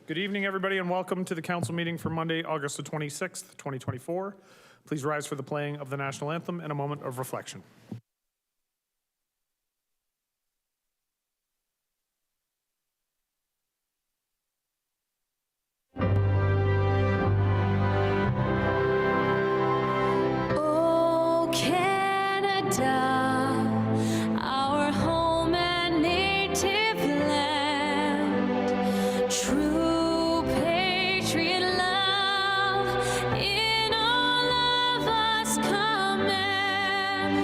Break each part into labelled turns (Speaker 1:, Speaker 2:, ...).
Speaker 1: Good evening, everybody, and welcome to the council meeting for Monday, August the 26th, 2024. Please rise for the playing of the national anthem and a moment of reflection.
Speaker 2: Oh, Canada, our home and native land, true patriot love in all of us command.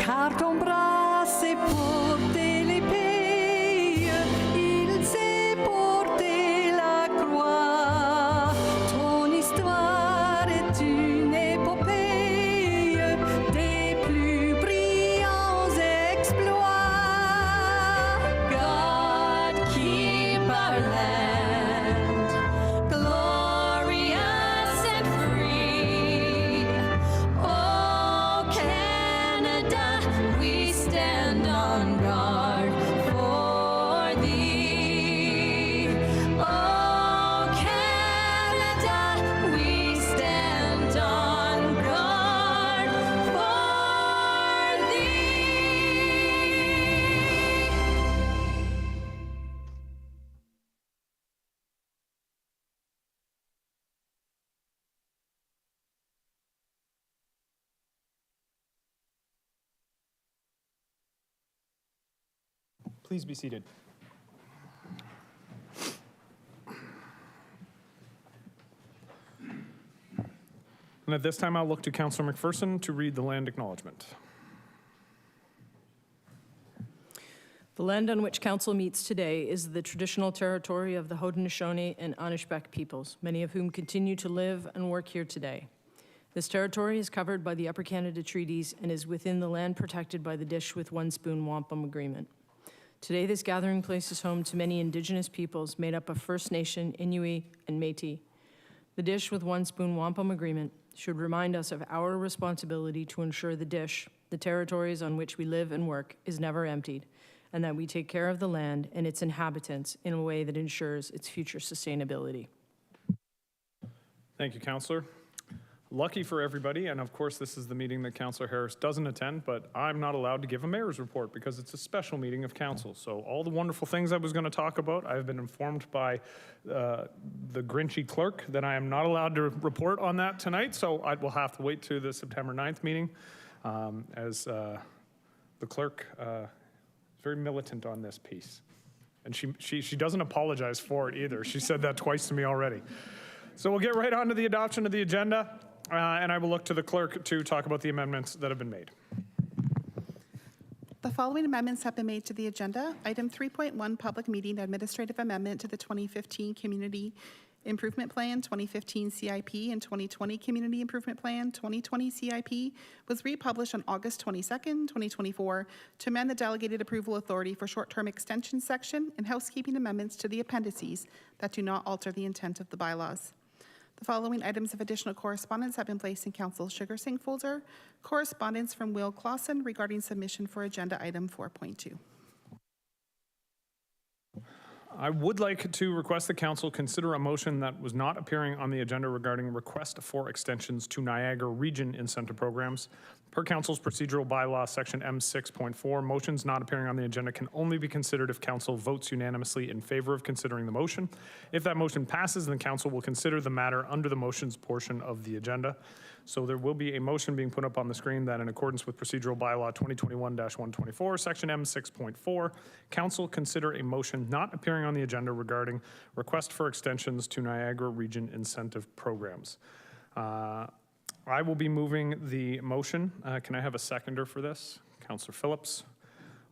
Speaker 3: Car ton bras s'est porté l'épée, il s'est porté la croix. Ton histoire est une épopée des plus brillants exploits.
Speaker 2: God keep our land glorious and free. Oh, Canada, we stand on guard for thee. Oh, Canada, we stand on guard for thee.
Speaker 1: Please be seated. And at this time, I'll look to Councillor McPherson to read the land acknowledgement.
Speaker 4: The land on which Council meets today is the traditional territory of the Haudenosaunee and Anishinaabeg peoples, many of whom continue to live and work here today. This territory is covered by the Upper Canada Treaties and is within the land protected by the Dish with One Spoon Wampum Agreement. Today, this gathering place is home to many Indigenous peoples made up of First Nation, Inuit, and Métis. The Dish with One Spoon Wampum Agreement should remind us of our responsibility to ensure the Dish, the territories on which we live and work, is never emptied, and that we take care of the land and its inhabitants in a way that ensures its future sustainability.
Speaker 1: Thank you, Councillor. Lucky for everybody, and of course this is the meeting that Councillor Harris doesn't attend, but I'm not allowed to give a mayor's report because it's a special meeting of council. So all the wonderful things I was going to talk about, I've been informed by the Grinchy clerk that I am not allowed to report on that tonight, so I will have to wait to the September 9th meeting as the clerk is very militant on this piece. And she doesn't apologize for it either. She said that twice to me already. So we'll get right on to the adoption of the agenda. And I will look to the clerk to talk about the amendments that have been made.
Speaker 5: The following amendments have been made to the agenda. Item 3.1, public meeting administrative amendment to the 2015 Community Improvement Plan, 2015 CIP, and 2020 Community Improvement Plan, 2020 CIP was republished on August 22nd, 2024 to amend the delegated approval authority for short-term extension section and housekeeping amendments to the appendices that do not alter the intent of the bylaws. The following items of additional correspondence have been placed in Council's Sugar Sink folder. Correspondence from Will Clausen regarding submission for agenda item 4.2.
Speaker 1: I would like to request the council consider a motion that was not appearing on the agenda regarding request for extensions to Niagara Region incentive programs. Per council's procedural bylaw section M6.4, motions not appearing on the agenda can only be considered if council votes unanimously in favor of considering the motion. If that motion passes, then council will consider the matter under the motions portion of the agenda. So there will be a motion being put up on the screen that in accordance with procedural bylaw 2021-124, section M6.4, council consider a motion not appearing on the agenda regarding request for extensions to Niagara Region incentive programs. I will be moving the motion. Can I have a seconder for this? Councillor Phillips.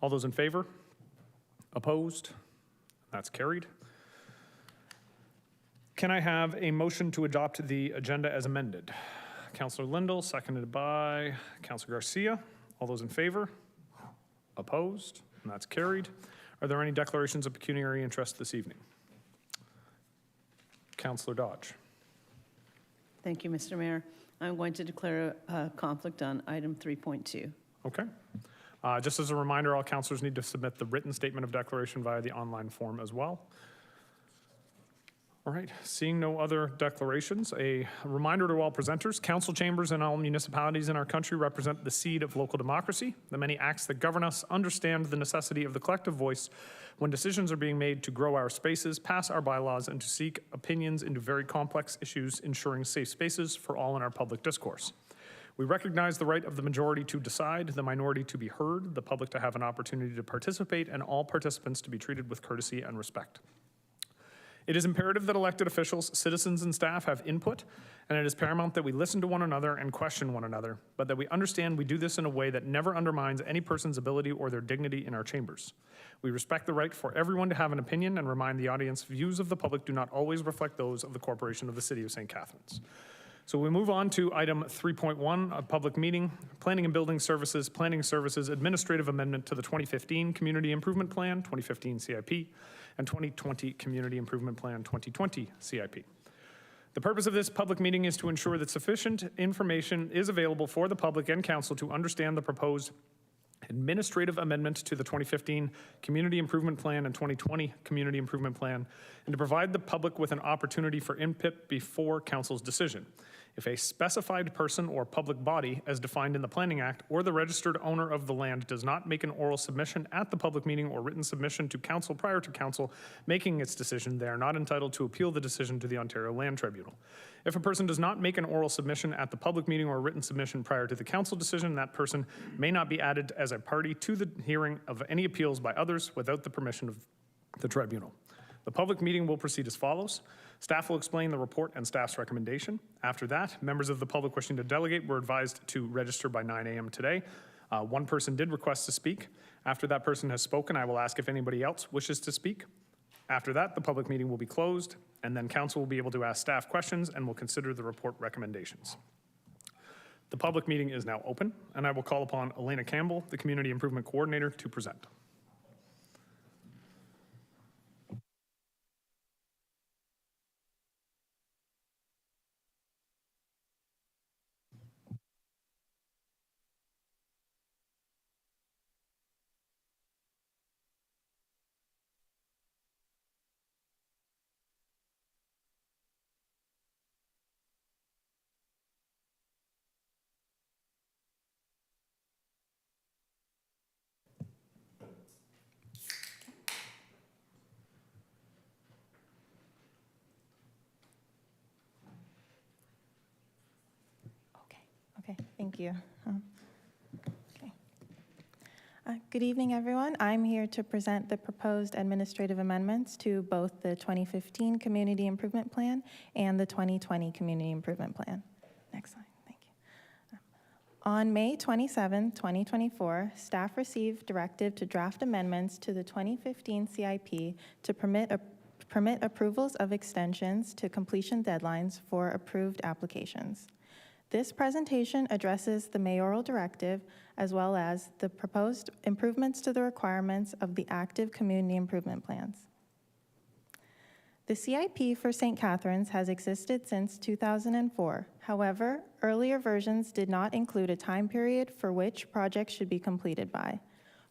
Speaker 1: All those in favor? Opposed? That's carried. Can I have a motion to adopt the agenda as amended? Councillor Lindell, seconded by Councillor Garcia. All those in favor? Opposed? And that's carried. Are there any declarations of pecuniary interest this evening? Councillor Dodge.
Speaker 6: Thank you, Mr. Mayor. I'm going to declare a conflict on item 3.2.
Speaker 1: Okay. Just as a reminder, all councillors need to submit the written statement of declaration via the online form as well. All right, seeing no other declarations, a reminder to all presenters, council chambers and all municipalities in our country represent the seed of local democracy. The many acts that govern us understand the necessity of the collective voice when decisions are being made to grow our spaces, pass our bylaws, and to seek opinions into very complex issues, ensuring safe spaces for all in our public discourse. We recognize the right of the majority to decide, the minority to be heard, the public to have an opportunity to participate, and all participants to be treated with courtesy and respect. It is imperative that elected officials, citizens, and staff have input, and it is paramount that we listen to one another and question one another, but that we understand we do this in a way that never undermines any person's ability or their dignity in our chambers. We respect the right for everyone to have an opinion and remind the audience views of the public do not always reflect those of the Corporation of the City of St. Catharines. So we move on to item 3.1, a public meeting, Planning and Building Services, Planning Services Administrative Amendment to the 2015 Community Improvement Plan, 2015 CIP, and 2020 Community Improvement Plan, 2020 CIP. The purpose of this public meeting is to ensure that sufficient information is available for the public and council to understand the proposed administrative amendment to the 2015 Community Improvement Plan and 2020 Community Improvement Plan, and to provide the public with an opportunity for input before council's decision. If a specified person or public body, as defined in the Planning Act, or the registered owner of the land does not make an oral submission at the public meeting or written submission to council prior to council making its decision, they are not entitled to appeal the decision to the Ontario Land Tribunal. If a person does not make an oral submission at the public meeting or written submission prior to the council decision, that person may not be added as a party to the hearing of any appeals by others without the permission of the tribunal. The public meeting will proceed as follows. Staff will explain the report and staff's recommendation. After that, members of the public wishing to delegate were advised to register by 9 a.m. today. One person did request to speak. After that person has spoken, I will ask if anybody else wishes to speak. After that, the public meeting will be closed, and then council will be able to ask staff questions and will consider the report recommendations. The public meeting is now open, and I will call upon Elena Campbell, the Community Improvement Coordinator, to present.
Speaker 7: Okay, thank you. Okay. Good evening, everyone. I'm here to present the proposed administrative amendments to both the 2015 Community Improvement Plan and the 2020 Community Improvement Plan. Next slide, thank you. On May 27, 2024, staff received directive to draft amendments to the 2015 CIP to permit approvals of extensions to completion deadlines for approved applications. This presentation addresses the mayoral directive as well as the proposed improvements to the requirements of the active community improvement plans. The CIP for St. Catharines has existed since 2004. However, earlier versions did not include a time period for which projects should be completed by.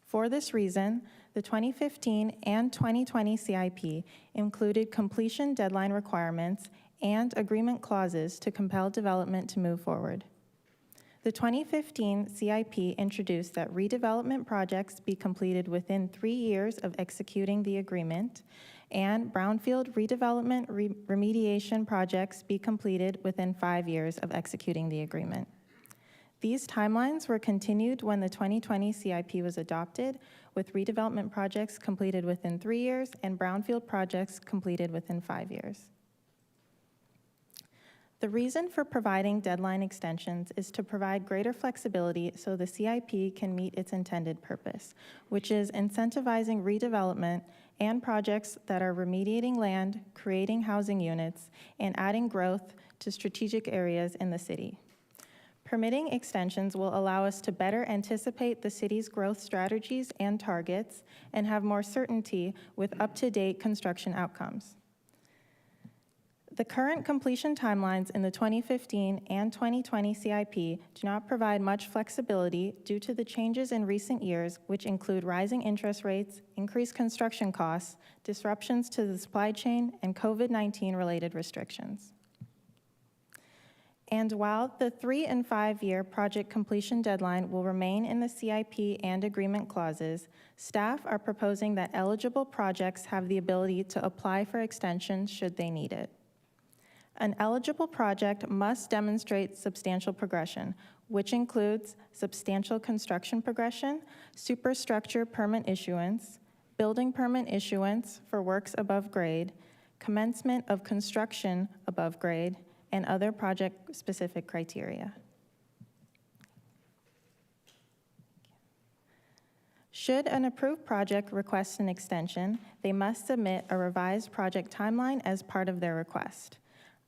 Speaker 7: For this reason, the 2015 and 2020 CIP included completion deadline requirements and agreement clauses to compel development to move forward. The 2015 CIP introduced that redevelopment projects be completed within 3 years of executing the agreement, and brownfield redevelopment remediation projects be completed within 5 years of executing the agreement. These timelines were continued when the 2020 CIP was adopted, with redevelopment projects completed within 3 years and brownfield projects completed within 5 years. The reason for providing deadline extensions is to provide greater flexibility so the CIP can meet its intended purpose, which is incentivizing redevelopment and projects that are remediating land, creating housing units, and adding growth to strategic areas in the city. Permitting extensions will allow us to better anticipate the city's growth strategies and targets and have more certainty with up-to-date construction outcomes. The current completion timelines in the 2015 and 2020 CIP do not provide much flexibility due to the changes in recent years, which include rising interest rates, increased construction costs, disruptions to the supply chain, and COVID-19 related restrictions. And while the 3- and 5-year project completion deadline will remain in the CIP and agreement clauses, staff are proposing that eligible projects have the ability to apply for extensions should they need it. An eligible project must demonstrate substantial progression, which includes substantial construction progression, superstructure permit issuance, building permit issuance for works above grade, commencement of construction above grade, and other project-specific criteria. Should an approved project request an extension, they must submit a revised project timeline as part of their request.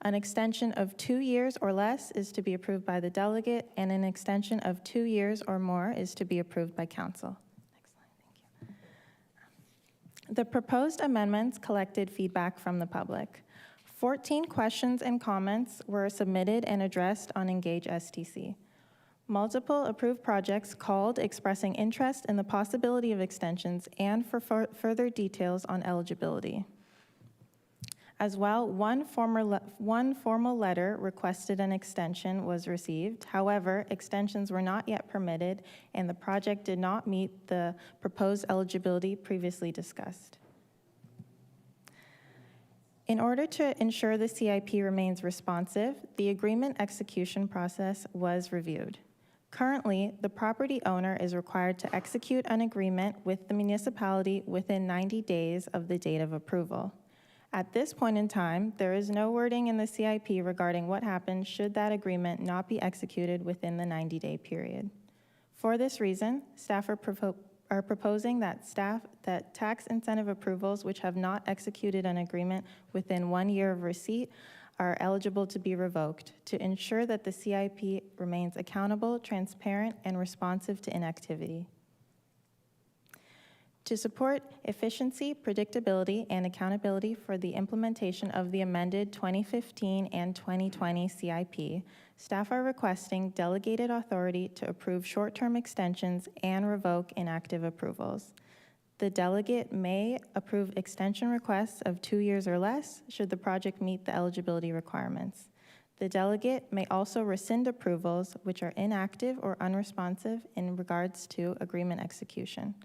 Speaker 7: An extension of 2 years or less is to be approved by the delegate, and an extension of 2 years or more is to be approved by council. Next slide, thank you. The proposed amendments collected feedback from the public. 14 questions and comments were submitted and addressed on Engage STC. Multiple approved projects called expressing interest in the possibility of extensions and for further details on eligibility. As well, one formal letter requested an extension was received. However, extensions were not yet permitted, and the project did not meet the proposed eligibility previously discussed. In order to ensure the CIP remains responsive, the agreement execution process was reviewed. Currently, the property owner is required to execute an agreement with the municipality within 90 days of the date of approval. At this point in time, there is no wording in the CIP regarding what happens should that agreement not be executed within the 90-day period. For this reason, staff are proposing that tax incentive approvals which have not executed an agreement within 1 year of receipt are eligible to be revoked to ensure that the CIP remains accountable, transparent, and responsive to inactivity. To support efficiency, predictability, and accountability for the implementation of the amended 2015 and 2020 CIP, staff are requesting delegated authority to approve short-term extensions and revoke inactive approvals. The delegate may approve extension requests of 2 years or less should the project meet the eligibility requirements. The delegate may also rescind approvals which are inactive or unresponsive in regards to agreement execution.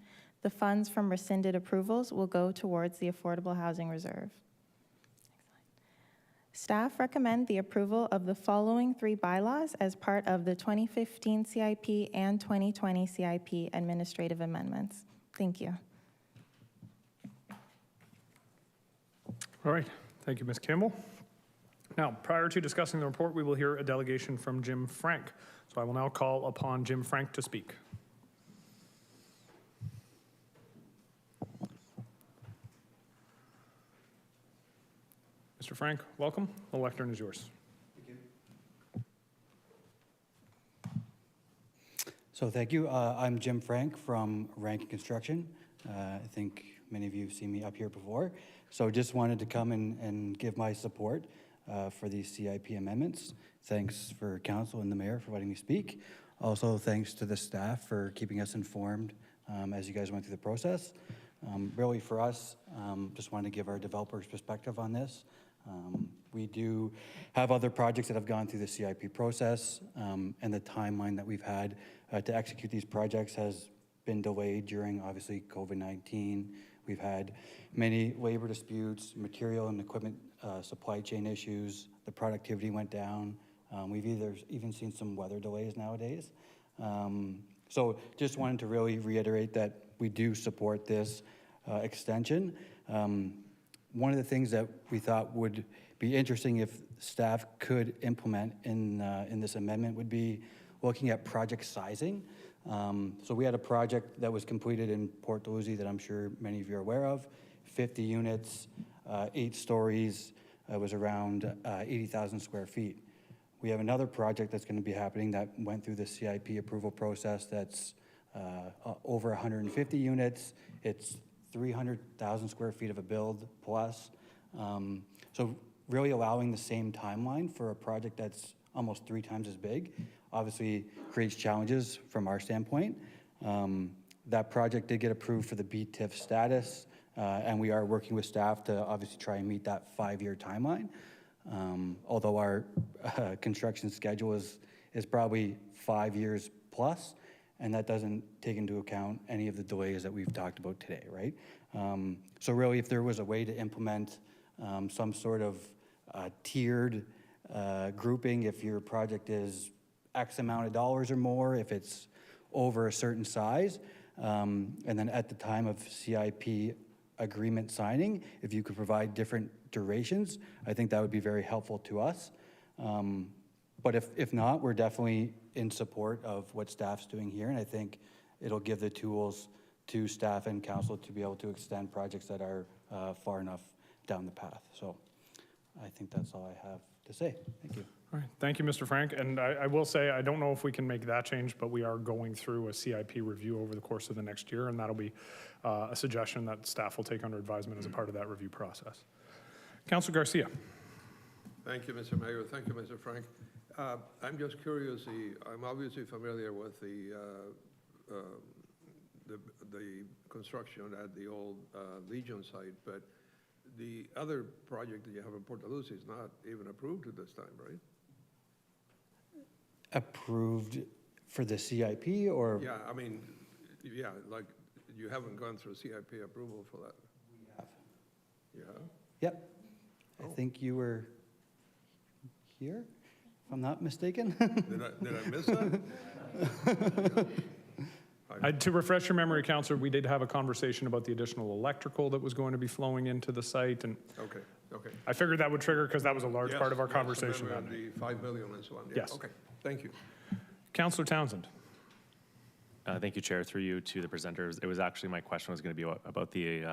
Speaker 7: The funds from rescinded approvals will go towards the Affordable Housing Reserve. Staff recommend the approval of the following 3 bylaws as part of the 2015 CIP and 2020 CIP administrative amendments. Thank you.
Speaker 1: All right, thank you, Ms. Campbell. Now, prior to discussing the report, we will hear a delegation from Jim Frank. So I will now call upon Jim Frank to speak. Mr. Frank, welcome. The lectern is yours.
Speaker 8: Thank you. So thank you. I'm Jim Frank from Rankin Construction. I think many of you have seen me up here before. So just wanted to come and give my support for these CIP amendments. Thanks for council and the mayor for letting me speak. Also, thanks to the staff for keeping us informed as you guys went through the process. Really for us, just wanted to give our developers perspective on this. We do have other projects that have gone through the CIP process, and the timeline that we've had to execute these projects has been delayed during, obviously, COVID-19. We've had many labor disputes, material and equipment supply chain issues. The productivity went down. We've even seen some weather delays nowadays. So just wanted to really reiterate that we do support this extension. One of the things that we thought would be interesting if staff could implement in this amendment would be looking at project sizing. So we had a project that was completed in Port Dalhousie that I'm sure many of you are aware of, 50 units, 8 stories, it was around 80,000 square feet. We have another project that's going to be happening that went through the CIP approval process that's over 150 units. It's 300,000 square feet of a build plus. So really allowing the same timeline for a project that's almost 3 times as big obviously creates challenges from our standpoint. That project did get approved for the BTIF status, and we are working with staff to obviously try and meet that 5-year timeline. Although our construction schedule is probably 5 years plus, and that doesn't take into account any of the delays that we've talked about today, right? So really, if there was a way to implement some sort of tiered grouping, if your project is X amount of dollars or more, if it's over a certain size, and then at the time of CIP agreement signing, if you could provide different durations, I think that would be very helpful to us. But if not, we're definitely in support of what staff's doing here, and I think it'll give the tools to staff and council to be able to extend projects that are far enough down the path. So I think that's all I have to say. Thank you.
Speaker 1: All right, thank you, Mr. Frank. And I will say, I don't know if we can make that change, but we are going through a CIP review over the course of the next year, and that'll be a suggestion that staff will take under advisement as a part of that review process. Councilor Garcia.
Speaker 9: Thank you, Mr. Mayor. Thank you, Mr. Frank. I'm just curious. I'm obviously familiar with the construction at the old Legion site, but the other project that you have in Port Lucie is not even approved at this time, right?
Speaker 8: Approved for the CIP or?
Speaker 9: Yeah, I mean, yeah, like you haven't gone through CIP approval for that.
Speaker 8: We have.
Speaker 9: Yeah.
Speaker 8: Yep. I think you were here, if I'm not mistaken.
Speaker 9: Did I miss that?
Speaker 1: To refresh your memory, Councilor, we did have a conversation about the additional electrical that was going to be flowing into the site, and
Speaker 9: Okay, okay.
Speaker 1: I figured that would trigger because that was a large part of our
Speaker 9: Yes,
Speaker 1: conversation.
Speaker 9: and
Speaker 1: that
Speaker 9: then
Speaker 1: night.
Speaker 9: the 5 million and so on. Yeah,
Speaker 1: Yes.
Speaker 9: Okay, thank you.
Speaker 1: Councilor Townsend.
Speaker 10: Thank you, Chair. Through you to the presenters. It was actually, my question was going to be about the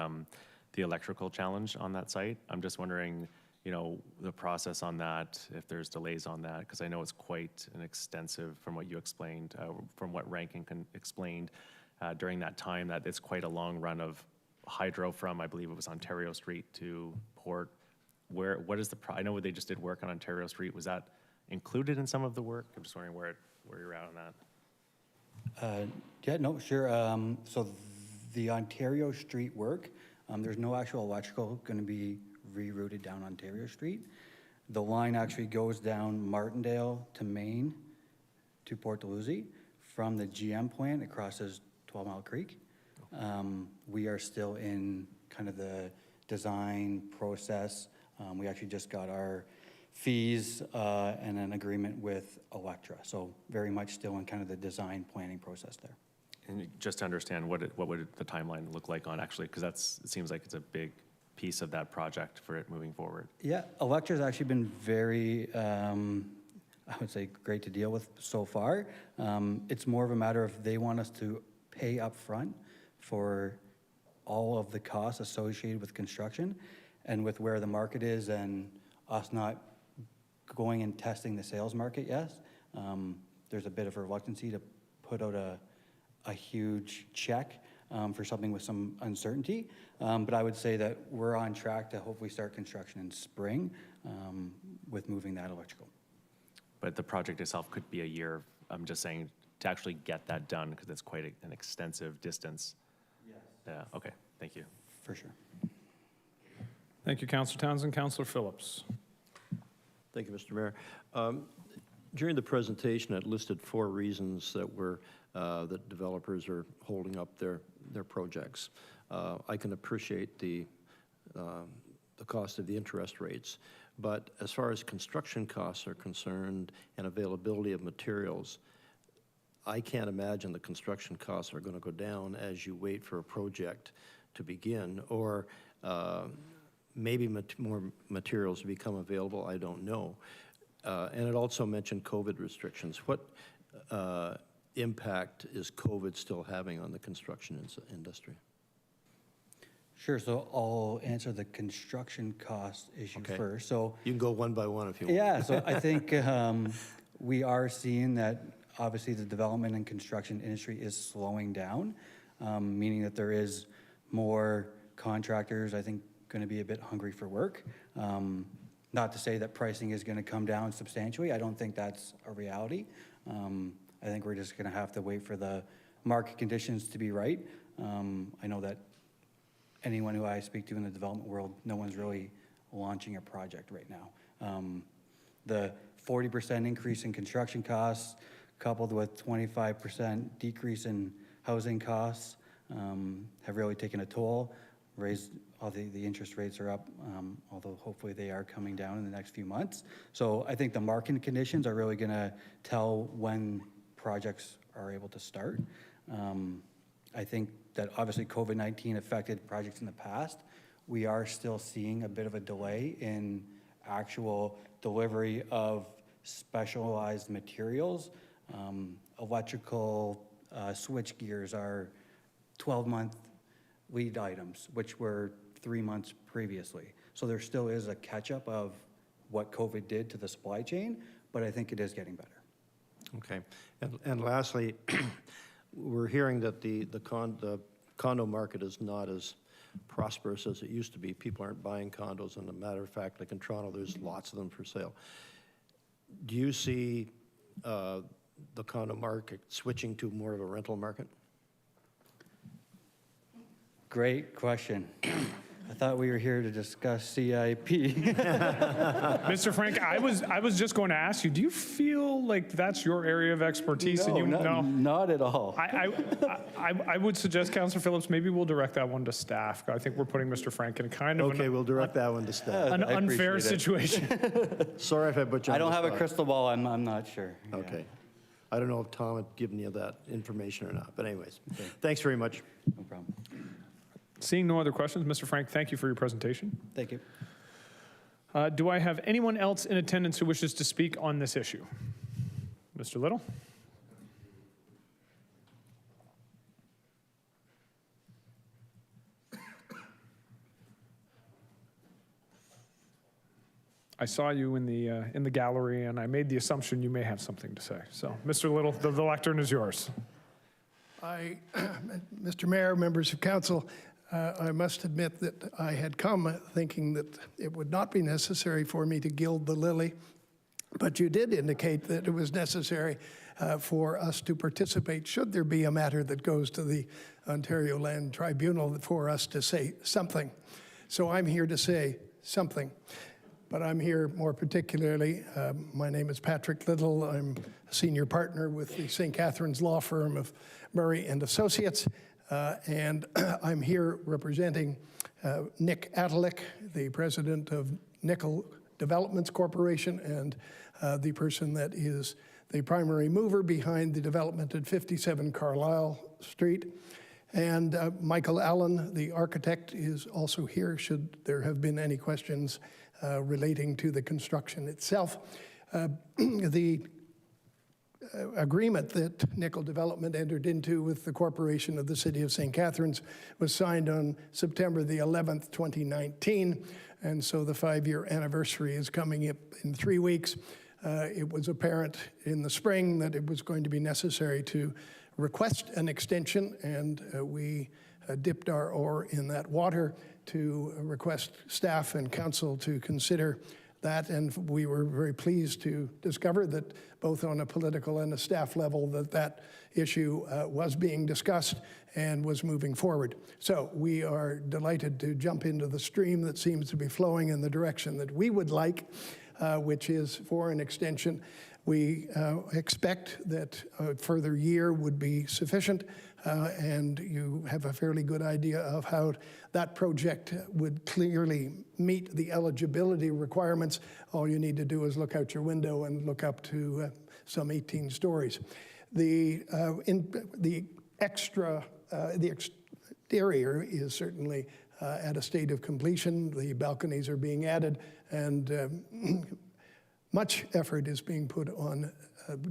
Speaker 10: electrical challenge on that site. I'm just wondering, you know, the process on that, if there's delays on that, because I know it's quite an extensive, from what you explained, from what Rankin explained during that time, that it's quite a long run of hydro from, I believe it was Ontario Street to Port. What is I know they just did work on Ontario Street. Was that included in some of the work? I'm just wondering where you're at on that.
Speaker 8: Yeah, no, sure. So the Ontario Street work, there's no actual electrical going to be rerouted down Ontario Street. The line actually goes down Martindale to Maine to Port Lucie. From the GM plant, it crosses 12 Mile Creek. We are still in kind of the design process. We actually just got our fees and an agreement with Electra. So very much still in kind of the design planning process there.
Speaker 10: And just to understand, what would the timeline look like on actually, because it seems like it's a big piece of that project for it moving forward.
Speaker 8: Yeah, Electra's actually been very, I would say, great to deal with so far. It's more of a matter of they want us to pay up front for all of the costs associated with construction, and with where the market is and us not going and testing the sales market yet, there's a bit of a reluctancy to put out a huge check for something with some uncertainty. But I would say that we're on track to hopefully start construction in spring with moving that electrical.
Speaker 10: But the project itself could be a year. I'm just saying to actually get that done, because it's quite an extensive distance. Yes. Yeah, okay, thank you.
Speaker 8: For sure.
Speaker 1: Thank you, Councilor Townsend. Councilor Phillips.
Speaker 11: Thank you, Mr. Mayor. During the presentation, it listed 4 reasons that developers are holding up their projects. I can appreciate the cost of the interest rates, but as far as construction costs are concerned and availability of materials, I can't imagine the construction costs are going to go down as you wait for a project to begin, or maybe more materials become available, I don't know. And it also mentioned COVID restrictions. What impact is COVID still having on the construction industry?
Speaker 8: Sure, so I'll answer the construction cost issue first. So
Speaker 11: you can go one by one if you want.
Speaker 8: Yeah, so I think we are seeing that obviously the development and construction industry is slowing down, meaning that there is more contractors, I think, going to be a bit hungry for work. Not to say that pricing is going to come down substantially. I don't think that's a reality. I think we're just going to have to wait for the market conditions to be right. I know that anyone who I speak to in the development world, no one's really launching a project right now. The 40% increase in construction costs coupled with 25% decrease in housing costs have really taken a toll. Raised, all the interest rates are up, although hopefully they are coming down in the next few months. So I think the market conditions are really going to tell when projects are able to start. I think that obviously COVID-19 affected projects in the past. We are still seeing a bit of a delay in actual delivery of specialized materials. Electrical switch gears are 12-month lead items, which were 3 months previously. So there still is a catch-up of what COVID did to the supply chain, but I think it is getting better.
Speaker 11: Okay. And lastly, we're hearing that the condo market is not as prosperous as it used to be. People aren't buying condos. And a matter of fact, like in Toronto, there's lots of them for sale. Do you see the condo market switching to more of a rental market?
Speaker 8: Great question. I thought we were here to discuss CIP.
Speaker 1: Mr. Frank, I was just going to ask you, do you feel like that's your area of expertise?
Speaker 8: No, not at all.
Speaker 1: I would suggest, Councillor Phillips, maybe we'll direct that one to staff. I think we're putting Mr. Frank in kind of
Speaker 11: Okay, we'll direct that one to staff.
Speaker 1: an
Speaker 8: I
Speaker 1: unfair
Speaker 8: appreciate it.
Speaker 1: situation.
Speaker 11: Sorry if I put you on
Speaker 8: I don't
Speaker 11: the
Speaker 8: have a
Speaker 11: spot.
Speaker 8: crystal ball. I'm not sure. Yeah.
Speaker 11: Okay. I don't know if Tom had given you that information or not, but anyways, thanks very much.
Speaker 8: No problem.
Speaker 1: Seeing no other questions, Mr. Frank, thank you for your presentation.
Speaker 8: Thank you.
Speaker 1: Do I have anyone else in attendance who wishes to speak on this issue? Mr. Little? I saw you in the gallery, and I made the assumption you may have something to say. So, Mr. Little, the lectern is yours.
Speaker 12: Mr. Mayor, members of council, I must admit that I had come thinking that it would not be necessary for me to gild the lily, but you did indicate that it was necessary for us to participate should there be a matter that goes to the Ontario Land Tribunal for us to say something. So I'm here to say something. But I'm here more particularly, my name is Patrick Little. I'm a senior partner with the St. Catharines law firm of Murray and Associates. And I'm here representing Nick Atalick, the president of Nickel Developments Corporation, and the person that is the primary mover behind the development at 57 Carlisle Street. And Michael Allen, the architect, is also here should there have been any questions relating to the construction itself. The agreement that Nickel Development entered into with the Corporation of the City of St. Catharines was signed on September the 11th, 2019, and so the 5-year anniversary is coming up in 3 weeks. It was apparent in the spring that it was going to be necessary to request an extension, and we dipped our oar in that water to request staff and council to consider that, and we were very pleased to discover that both on a political and a staff level that issue was being discussed and was moving forward. So we are delighted to jump into the stream that seems to be flowing in the direction that we would like, which is for an extension. We expect that a further year would be sufficient, and you have a fairly good idea of how that project would clearly meet the eligibility requirements. All you need to do is look out your window and look up to some 18 stories. The exterior is certainly at a state of completion. The balconies are being added, and much effort is being put on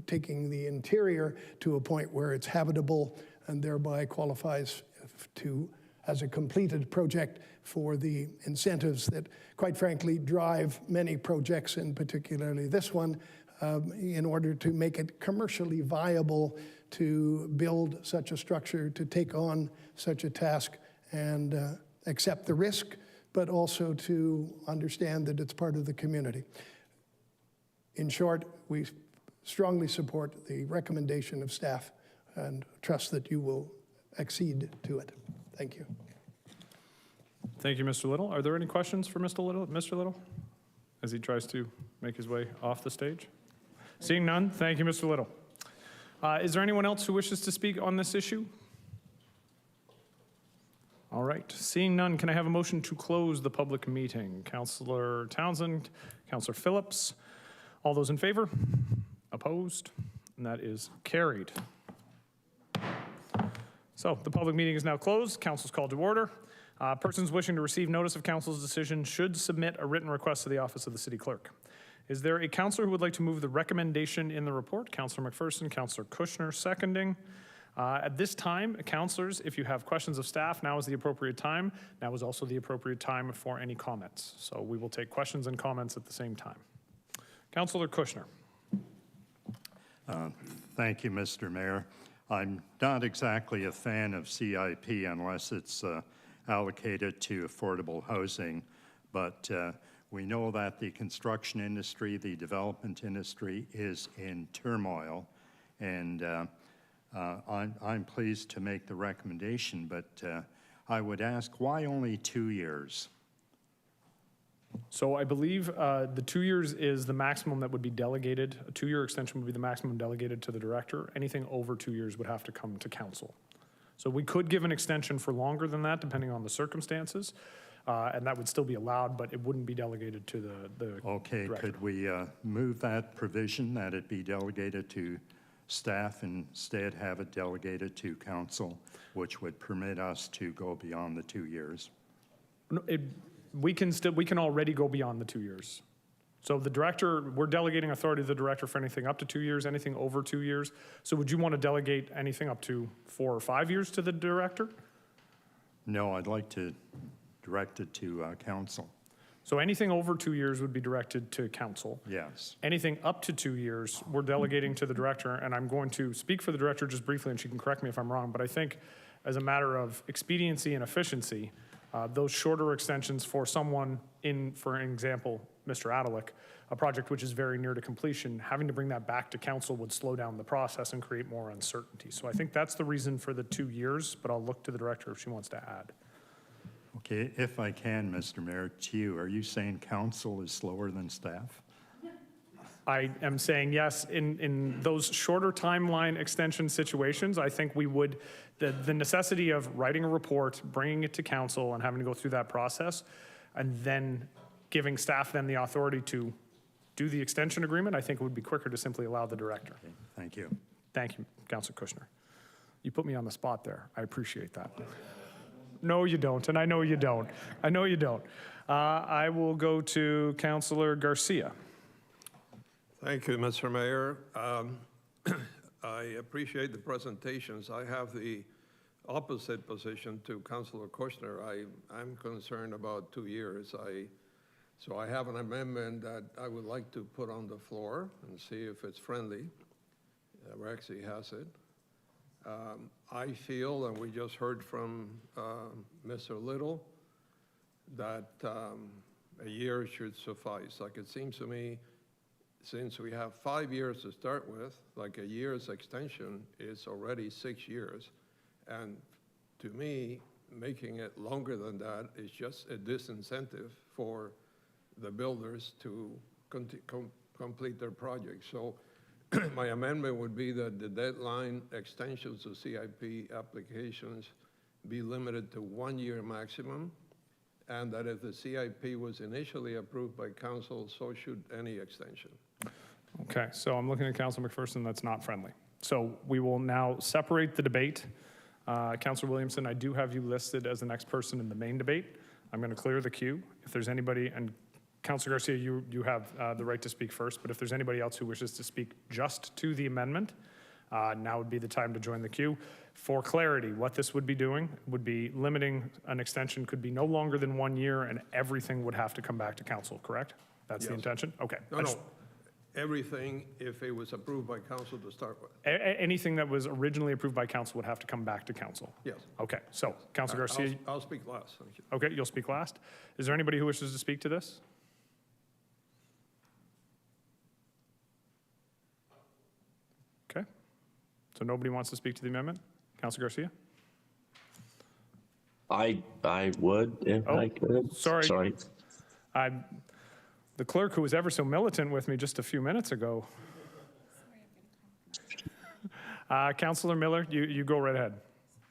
Speaker 12: taking the interior to a point where it's habitable and thereby qualifies as a completed project for the incentives that, quite frankly, drive many projects, and particularly this one, in order to make it commercially viable to build such a structure, to take on such a task and accept the risk but also to understand that it's part of the community. In short, we strongly support the recommendation of staff and trust that you will accede to it. Thank you.
Speaker 1: Thank you, Mr. Little. Are there any questions for Mr. Little as he tries to make his way off the stage? Seeing none, thank you, Mr. Little. Is there anyone else who wishes to speak on this issue? All right, seeing none, can I have a motion to close the public meeting? Councillor Townsend, Councillor Phillips, all those in favor? Opposed? And that is carried. So the public meeting is now closed. Council's called to order. Persons wishing to receive notice of council's decision should submit a written request to the office of the city clerk. Is there a councillor who would like to move the recommendation in the report? Councillor McPherson, Councillor Kushner seconding. At this time, councillors, if you have questions of staff, now is the appropriate time. Now is also the appropriate time for any comments. So we will take questions and comments at the same time. Councillor Kushner.
Speaker 13: Thank you, Mr. Mayor. I'm not exactly a fan of CIP unless it's allocated to affordable housing, but we know that the construction industry, the development industry is in turmoil, and I'm pleased to make the recommendation, but I would ask, why only 2 years?
Speaker 1: So I believe the 2 years is the maximum that would be delegated. A 2-year extension would be the maximum delegated to the director. Anything over 2 years would have to come to council. So we could give an extension for longer than that, depending on the circumstances, and that would still be allowed, but it wouldn't be delegated to the
Speaker 13: Okay,
Speaker 1: director.
Speaker 13: could we move that provision that it be delegated to staff and instead have it delegated to council, which would permit us to go beyond the 2 years?
Speaker 1: No, we can already go beyond the 2 years. So the director, we're delegating authority to the director for anything up to 2 years, anything over 2 years. So would you want to delegate anything up to 4 or 5 years to the director?
Speaker 13: No, I'd like to direct it to council.
Speaker 1: So anything over 2 years would be directed to council.
Speaker 13: Yes.
Speaker 1: Anything up to 2 years, we're delegating to the director, and I'm going to speak for the director just briefly, and she can correct me if I'm wrong, but I think as a matter of expediency and efficiency, those shorter extensions for someone in, for example, Mr. Adelick, a project which is very near to completion, having to bring that back to council would slow down the process and create more uncertainty. So I think that's the reason for the 2 years, but I'll look to the director if she wants to add.
Speaker 13: Okay, if I can, Mr. Mayor, to you, are you saying council is slower than staff?
Speaker 1: I am saying yes, in those shorter timeline extension situations, I think we would, the necessity of writing a report, bringing it to council and having to go through that process, and then giving staff then the authority to do the extension agreement, I think it would be quicker to simply allow the director.
Speaker 13: Okay, thank you.
Speaker 1: Thank you, Councilor Kushner. You put me on the spot there. I appreciate that. No, you don't, and I know you don't. I know you don't. I will go to Councilor Garcia.
Speaker 9: Thank you, Mr. Mayor. I appreciate the presentations. I have the opposite position to Councilor Kushner. I'm concerned about 2 years. So I have an amendment that I would like to put on the floor and see if it's friendly. Rexy has it. I feel, and we just heard from Mr. Little, that a year should suffice. Like, it seems to me, since we have 5 years to start with, like a year's extension is already 6 years. And to me, making it longer than that is just a disincentive for the builders to complete their project. So my amendment would be that the deadline extensions of CIP applications be limited to 1 year maximum, and that if the CIP was initially approved by council, so should any extension.
Speaker 1: Okay, so I'm looking at Councilor McPherson, that's not friendly. So we will now separate the debate. Councilor Williamson, I do have you listed as the next person in the main debate. I'm going to clear the queue. If there's anybody, and Councilor Garcia, you have the right to speak first, but if there's anybody else who wishes to speak just to the amendment, now would be the time to join the queue. For clarity, what this would be doing would be limiting an extension could be no longer than 1 year, and everything would have to come back to council, correct? That's the
Speaker 9: Yes.
Speaker 1: intention? Okay.
Speaker 9: No, everything if it was approved by council to start with.
Speaker 1: Anything that was originally approved by council would have to come back to council?
Speaker 9: Yes.
Speaker 1: Okay, so Councilor Garcia,
Speaker 9: I'll speak last, thank you.
Speaker 1: okay, you'll speak last. Is there anybody who wishes to speak to this? Okay, so nobody wants to speak to the amendment? Councilor Garcia?
Speaker 14: I would if I could.
Speaker 1: Sorry. The clerk who was ever so militant with me just a few minutes ago. Councilor Miller, you go right ahead.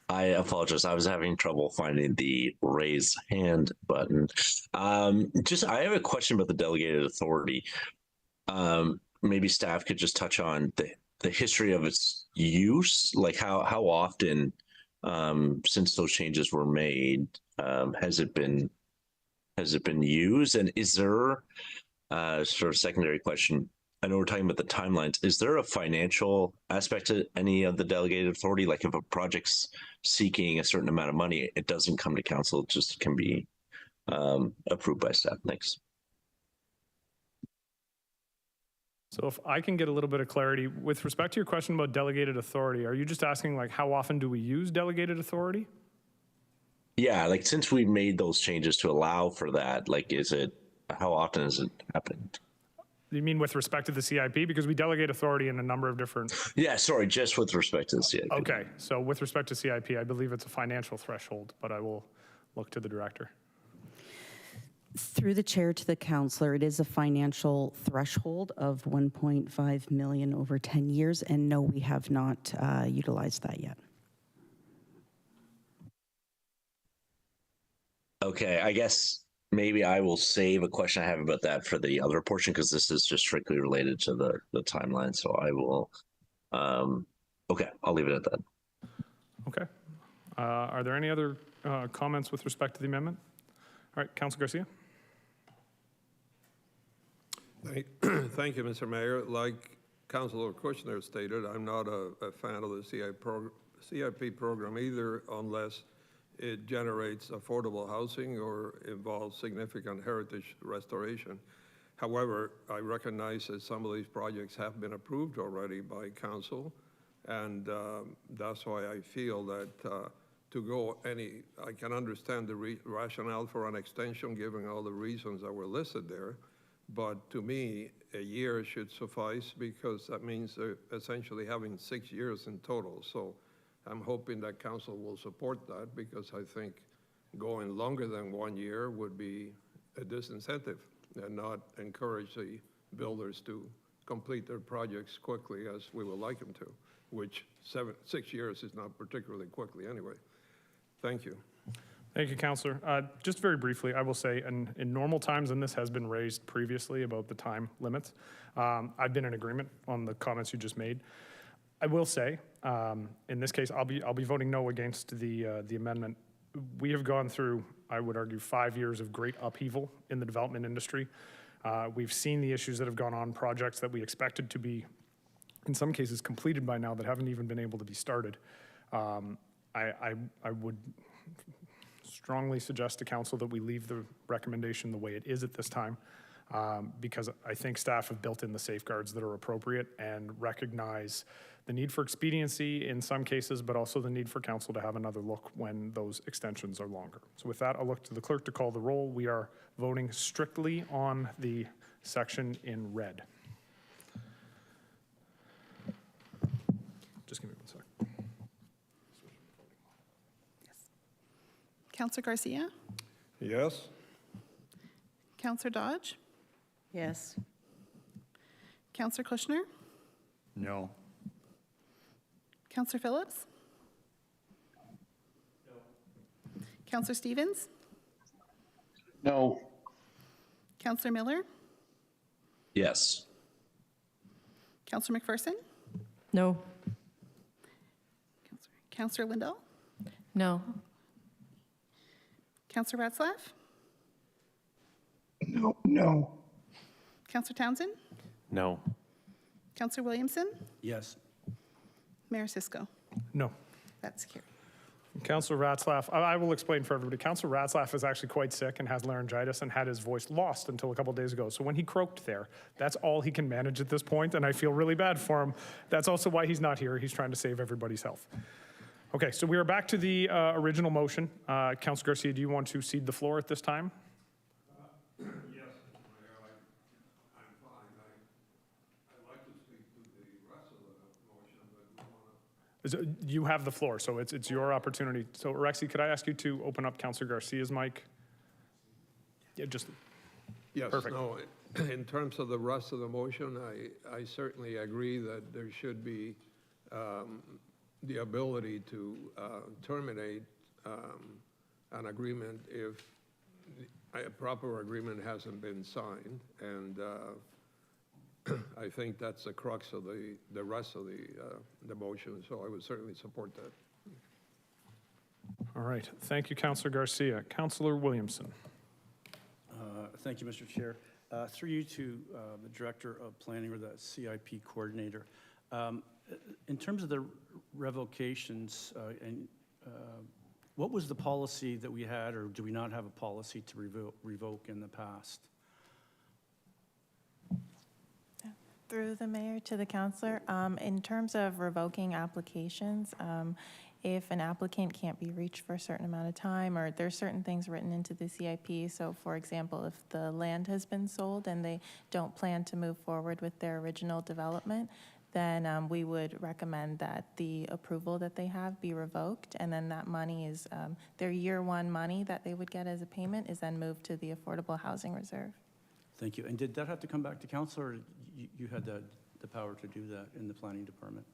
Speaker 14: I apologize. I was having trouble finding the raise hand button. I have a question about the delegated authority. Maybe staff could just touch on the history of its use, like how often since those changes were made has it been used, and is there sort of secondary question? I know we're talking about the timelines. Is there a financial aspect to any of the delegated authority? Like if a project's seeking a certain amount of money, it doesn't come to council, it just can be approved by staff. Thanks.
Speaker 1: So if I can get a little bit of clarity, with respect to your question about delegated authority, are you just asking like how often do we use delegated authority?
Speaker 14: Yeah, like since we made those changes to allow for that, like how often has it happened?
Speaker 1: You mean with respect to the CIP? Because we delegate authority in a number of different...
Speaker 14: Yeah, sorry, just with respect to the CIP.
Speaker 1: Okay, so with respect to CIP, I believe it's a financial threshold, but I will look to the director.
Speaker 15: Through the chair to the councillor, it is a financial threshold of 1.5 million over 10 years, and no, we have not utilized that yet.
Speaker 14: Okay, I guess maybe I will save a question I have about that for the other portion, because this is just strictly related to the timeline. So I will, okay, I'll leave it at that.
Speaker 1: Okay. Are there any other comments with respect to the amendment? All right, Councilor Garcia.
Speaker 9: Thank you, Mr. Mayor. Like Councilor Kushner stated, I'm not a fan of the CIP program either, unless it generates affordable housing or involves significant heritage restoration. However, I recognize that some of these projects have been approved already by council, and that's why I feel that I can understand the rationale for an extension given all the reasons that were listed there, but to me, a year should suffice because that means they're essentially having 6 years in total. So I'm hoping that council will support that because I think going longer than 1 year would be a disincentive and not encourage the builders to complete their projects quickly as we would like them to, which 6 years is not particularly quickly anyway. Thank you.
Speaker 1: Thank you, Councillor. Just very briefly, I will say, in normal times, and this has been raised previously about the time limits, I've been in agreement on the comments you just made. I will say, in this case, I'll be voting no against the amendment. We have gone through, I would argue, 5 years of great upheaval in the development industry. We've seen the issues that have gone on, projects that we expected to be, in some cases, completed by now that haven't even been able to be started. I would strongly suggest to council that we leave the recommendation the way it is at this time, because I think staff have built in the safeguards that are appropriate and recognize the need for expediency in some cases, but also the need for council to have another look when those extensions are longer. So with that, I'll look to the clerk to call the roll. We are voting strictly on the section in red. Just give me 1 second.
Speaker 5: Councilor Garcia?
Speaker 9: Yes.
Speaker 5: Councilor Dodge?
Speaker 6: Yes.
Speaker 5: Councilor Kushner?
Speaker 13: No.
Speaker 5: Councilor Phillips? No. Councilor Stevens?
Speaker 14: No.
Speaker 5: Councilor Miller?
Speaker 14: Yes.
Speaker 5: Councilor McPherson?
Speaker 4: No.
Speaker 5: Councilor Lindell?
Speaker 4: No.
Speaker 5: Councilor Ratzlaff?
Speaker 12: No.
Speaker 5: Councilor Townsend?
Speaker 10: No.
Speaker 5: Councilor Williamson?
Speaker 8: Yes.
Speaker 5: Mayor Cisco?
Speaker 1: No.
Speaker 5: That's carried.
Speaker 1: Councillor Ratzlaff, I will explain for everybody. Councillor Ratzlaff is actually quite sick and has laryngitis and had his voice lost until a couple days ago. So when he croaked there, that's all he can manage at this point, and I feel really bad for him. That's also why he's not here. He's trying to save everybody's health. Okay, so we are back to the original motion. Councillor Garcia, do you want to cede the floor at this time?
Speaker 9: Yes, Mr. Mayor, I'm fine. I'd like to speak to the rest of the motion, but we want to...
Speaker 1: You have the floor, so it's your opportunity. So Rexy, could I ask you to open up Councillor Garcia's mic? Yeah, just
Speaker 9: Yes,
Speaker 1: perfect.
Speaker 9: no, in terms of the rest of the motion, I certainly agree that there should be the ability to terminate an agreement if a proper agreement hasn't been signed, and I think that's the crux of the rest of the motion, so I would certainly support that.
Speaker 1: All right, thank you, Councillor Garcia. Councillor Williamson.
Speaker 16: Thank you, Mr. Chair. Through you to the Director of Planning or the CIP Coordinator. In terms of the revocations, what was the policy that we had, or do we not have a policy to revoke in the past?
Speaker 7: Through the mayor to the councillor, in terms of revoking applications, if an applicant can't be reached for a certain amount of time, or there's certain things written into the CIP, so for example, if the land has been sold and they don't plan to move forward with their original development, then we would recommend that the approval that they have be revoked, and then that money is, their year one money that they would get as a payment is then moved to the Affordable Housing Reserve.
Speaker 16: Thank you. And did that have to come back to council, or you had the power to do that in the planning department?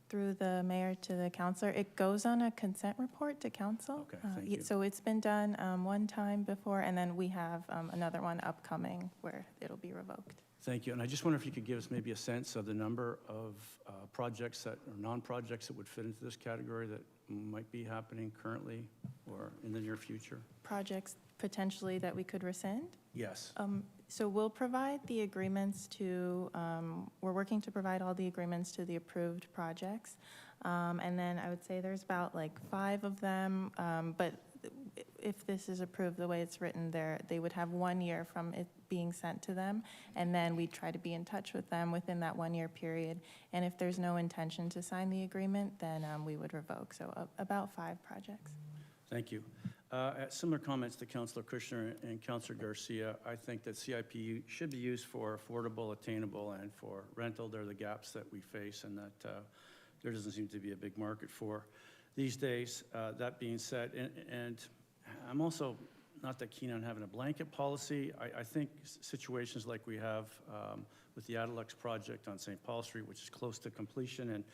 Speaker 7: Through the mayor to the councillor, it goes on a consent report to council.
Speaker 16: Okay, thank you.
Speaker 7: So it's been done one time before, and then we have another one upcoming where it'll be revoked.
Speaker 16: Thank you. And I just wonder if you could give us maybe a sense of the number of projects that, or non-projects that would fit into this category that might be happening currently or in the near future?
Speaker 7: Projects potentially that we could rescind?
Speaker 16: Yes.
Speaker 7: So we'll provide the agreements to, we're working to provide all the agreements to the approved projects. And then I would say there's about like 5 of them, but if this is approved the way it's written there, they would have 1 year from it being sent to them, and then we try to be in touch with them within that 1 year period. And if there's no intention to sign the agreement, then we would revoke. So about 5 projects.
Speaker 16: Thank you. Similar comments to Councillor Kushner and Councillor Garcia. I think that CIP should be used for affordable, attainable, and for rental. They're the gaps that we face and that there doesn't seem to be a big market for these days. That being said, and I'm also not that keen on having a blanket policy. I think situations like we have with the Adelux project on St. Paul Street, which is close to completion, and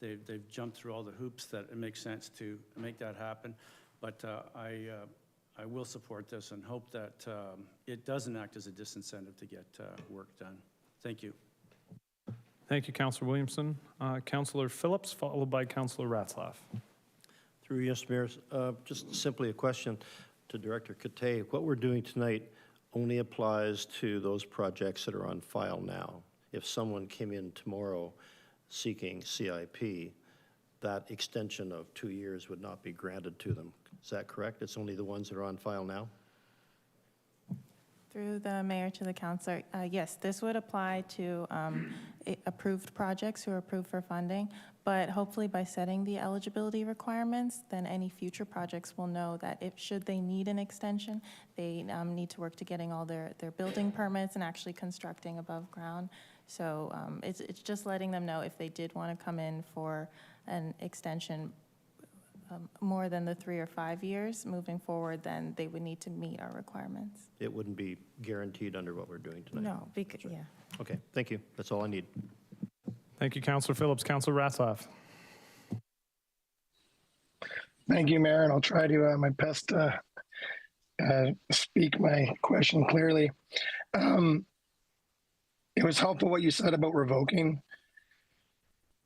Speaker 16: they've jumped through all the hoops that it makes sense to make that happen. But I will support this and hope that it doesn't act as a disincentive to get work done. Thank you.
Speaker 1: Thank you, Councillor Williamson. Councillor Phillips, followed by Councillor Ratzlaff.
Speaker 11: Through you, Mr. Mayor, just simply a question to Director Cathay. What we're doing tonight only applies to those projects that are on file now. If someone came in tomorrow seeking CIP, that extension of 2 years would not be granted to them. Is that correct? It's only the ones that are on file now?
Speaker 7: Through the mayor to the councillor, yes, this would apply to approved projects who are approved for funding, but hopefully by setting the eligibility requirements, then any future projects will know that if should they need an extension, they need to work to getting all their building permits and actually constructing above ground. So it's just letting them know if they did want to come in for an extension more than the 3 or 5 years moving forward, then they would need to meet our requirements.
Speaker 11: It wouldn't be guaranteed under what we're doing tonight?
Speaker 7: No, because, yeah.
Speaker 11: Okay, thank you. That's all I need.
Speaker 1: Thank you, Councillor Phillips. Councillor Ratzlaff.
Speaker 12: Thank you, Mayor, and I'll try to my best to speak my question clearly. It was helpful what you said about revoking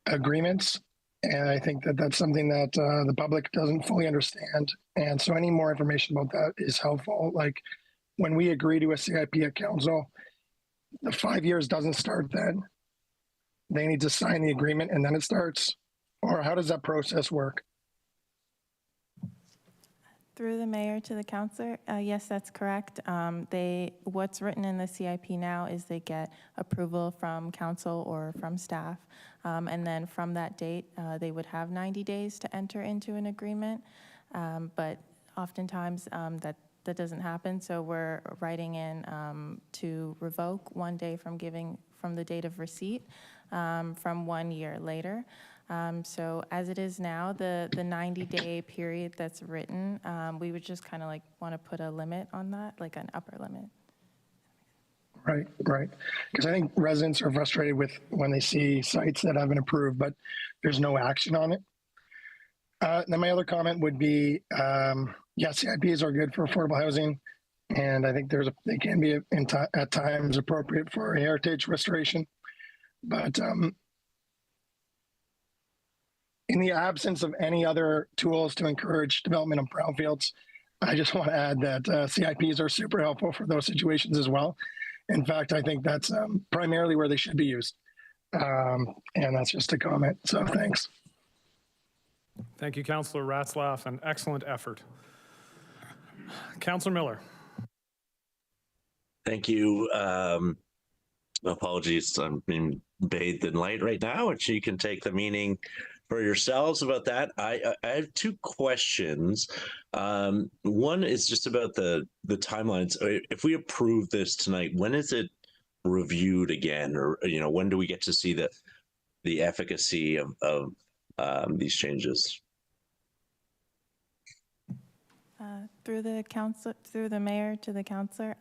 Speaker 12: agreements, and I think that that's something that the public doesn't fully understand. And so any more information about that is helpful. Like when we agree to a CIP at council, the 5 years doesn't start then. They need to sign the agreement and then it starts? Or how does that process work?
Speaker 7: Through the mayor to the counselor, yes, that's correct. What's written in the CIP now is they get approval from council or from staff. And then from that date, they would have 90 days to enter into an agreement. But oftentimes that doesn't happen. So we're writing in to revoke 1 day from the date of receipt from 1 year later. So as it is now, the 90-day period that's written, we would just kind of like want to put a limit on that, like an upper limit.
Speaker 17: Right. Because I think residents are frustrated with when they see sites that have been approved, but there's no action on it. Then my other comment would be, CIPs are good for affordable housing, and I think they can be at times appropriate for heritage restoration, but in the absence of any other tools to encourage development of brownfields, I just want to add that CIPs are super helpful for those situations as well. In fact, I think that's primarily where they should be used. And that's just a comment. So thanks.
Speaker 1: Thank you, Councillor Ratzlaff, an excellent effort. Councillor Miller.
Speaker 14: Thank you. Apologies, I'm being bathed in light right now, which you can take the meaning for yourselves about that. I have two questions. One is just about the timelines. If we approve this tonight, when is it reviewed again, or when do we get to see the efficacy of these changes?
Speaker 7: Through the mayor to the counselor,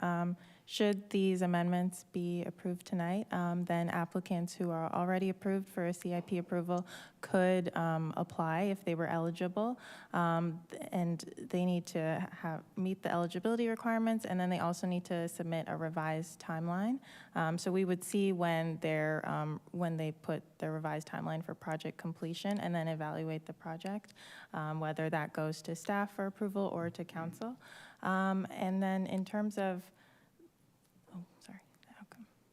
Speaker 7: should these amendments be approved tonight, then applicants who are already approved for a CIP approval could apply if they were eligible, and they need to meet the eligibility requirements, and then they also need to submit a revised timeline. So we would see when they put the revised timeline for project completion, and then evaluate the project, whether that goes to staff for approval or to council. And then in terms of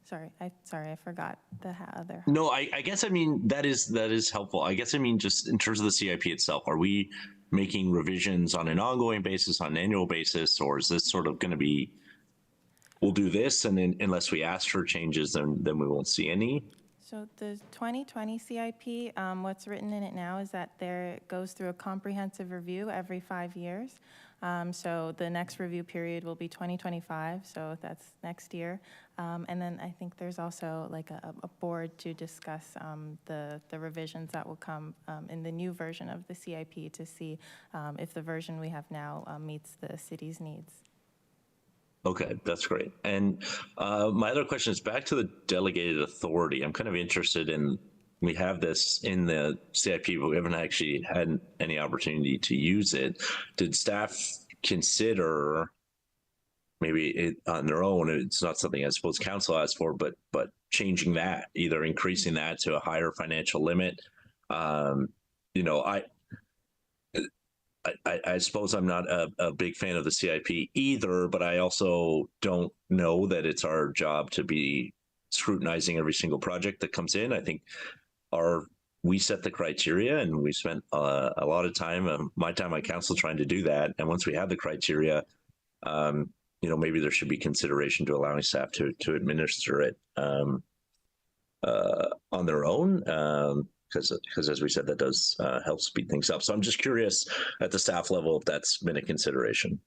Speaker 7: Sorry, I forgot the other.
Speaker 14: No, I guess that is helpful. I guess just in terms of the CIP itself, are we making revisions on an ongoing basis, on an annual basis, or is this sort of going to be, we'll do this, and then unless we ask for changes, then we won't see any?
Speaker 7: So the 2020 CIP, what's written in it now is that it goes through a comprehensive review every 5 years. So the next review period will be 2025, so that's next year. And then I think there's also like a board to discuss the revisions that will come in the new version of the CIP to see if the version we have now meets the city's needs.
Speaker 14: Okay, that's great. And my other question is back to the delegated authority. I'm kind of interested in, we have this in the CIP, but we haven't actually had any opportunity to use it. Did staff consider, maybe on their own, it's not something I suppose council asked for, but changing that, either increasing that to a higher financial limit? I suppose I'm not a big fan of the CIP either, but I also don't know that it's our job to be scrutinizing every single project that comes in. I think we set the criteria, and we spent a lot of time, my time on council, trying to do that. And once we have the criteria, maybe there should be consideration to allowing staff to administer it on their own. Because as we said, that does help speed things up. So I'm just curious at the staff level if that's been a consideration.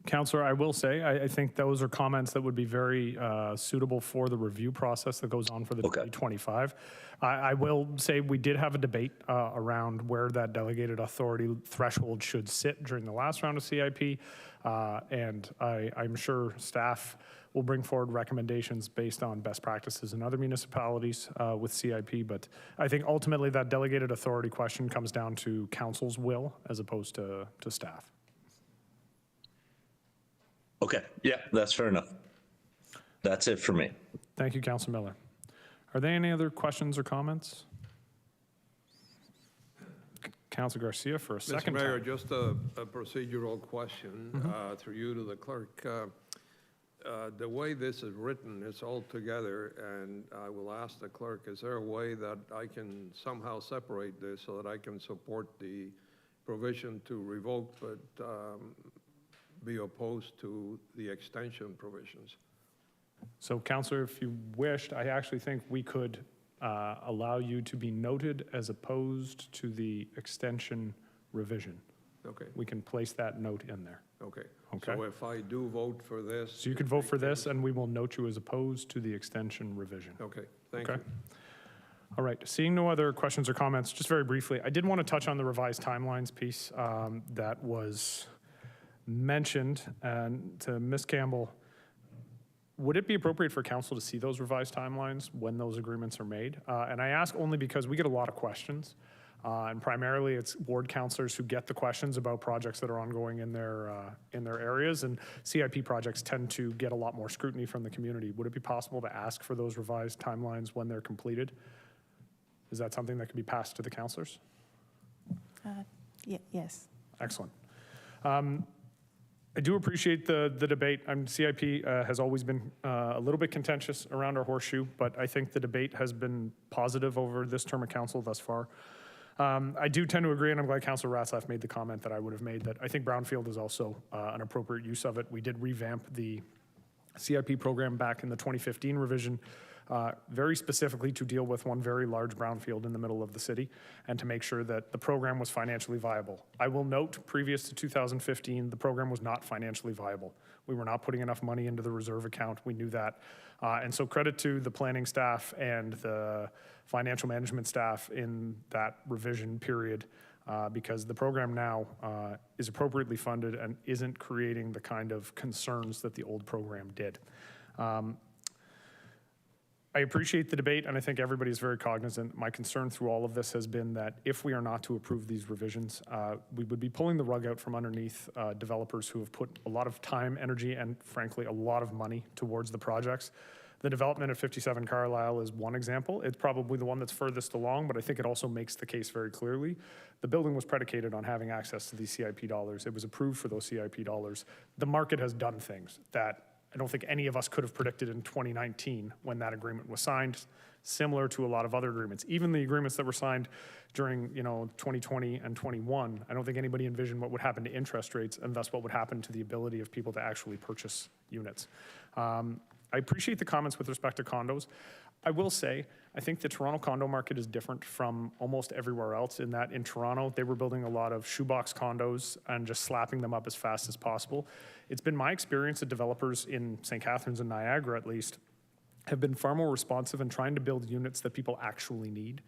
Speaker 1: Councillor, I will say, I think those are comments that would be very suitable for the review process that goes on for the 2025. I will say we did have a debate around where that delegated authority threshold should sit during the last round of CIP. And I'm sure staff will bring forward recommendations based on best practices in other municipalities with CIP. But I think ultimately that delegated authority question comes down to council's will as opposed to staff.
Speaker 14: Okay, yeah, that's fair enough. That's it for me.
Speaker 1: Thank you, Councilor Miller. Are there any other questions or comments? Councilor Garcia for a second
Speaker 9: Mr. Mayor,
Speaker 1: time.
Speaker 9: just a procedural question through you to the clerk. The way this is written, it's all together, and I will ask the clerk, is there a way that I can somehow separate this so that I can support the provision to revoke, but be opposed to the extension provisions.
Speaker 1: So Counselor, if you wished, I actually think we could allow you to be noted as opposed to the extension revision.
Speaker 9: Okay,
Speaker 1: We can place that note in there.
Speaker 9: okay.
Speaker 1: Okay.
Speaker 9: So if I do vote for this.
Speaker 1: So you could vote for this, and we will note you as opposed to the extension revision.
Speaker 9: Okay, thank
Speaker 1: Okay.
Speaker 9: you.
Speaker 1: All right, seeing no other questions or comments, just very briefly, I did want to touch on the revised timelines piece that was mentioned. And to Ms. Campbell, would it be appropriate for council to see those revised timelines when those agreements are made? And I ask only because we get a lot of questions. And primarily, it's ward councilors who get the questions about projects that are ongoing in their areas, and CIP projects tend to get a lot more scrutiny from the community. Would it be possible to ask for those revised timelines when they're completed? Is that something that could be passed to the councilors?
Speaker 7: Yes.
Speaker 1: Excellent. I do appreciate the debate. CIP has always been a little bit contentious around our horseshoe, but I think the debate has been positive over this term of council thus far. I do tend to agree, and I'm glad Councilor Ratzlaff made the comment that I would have made, that I think brownfield is also an appropriate use of it. We did revamp the CIP program back in the 2015 revision, very specifically to deal with one very large brownfield in the middle of the city and to make sure that the program was financially viable. I will note, previous to 2015, the program was not financially viable. We were not putting enough money into the reserve account. We knew that. And so credit to the planning staff and the financial management staff in that revision period, because the program now is appropriately funded and isn't creating the kind of concerns that the old program did. I appreciate the debate, and I think everybody is very cognizant. My concern through all of this has been that if we are not to approve these revisions, we would be pulling the rug out from underneath developers who have put a lot of time, energy, and frankly, a lot of money towards the projects. The development of 57 Carlisle is one example. It's probably the one that's furthest along, but I think it also makes the case very clearly. The building was predicated on having access to these CIP dollars. It was approved for those CIP dollars. The market has done things that I don't think any of us could have predicted in 2019 when that agreement was signed, similar to a lot of other agreements. Even the agreements that were signed during 2020 and 21, I don't think anybody envisioned what would happen to interest rates and thus what would happen to the ability of people to actually purchase units. I appreciate the comments with respect to condos. I will say, I think the Toronto condo market is different from almost everywhere else in that in Toronto, they were building a lot of shoebox condos and just slapping them up as fast as possible. It's been my experience that developers in St. Catharines and Niagara, at least, have been far more responsive in trying to build units that people actually need.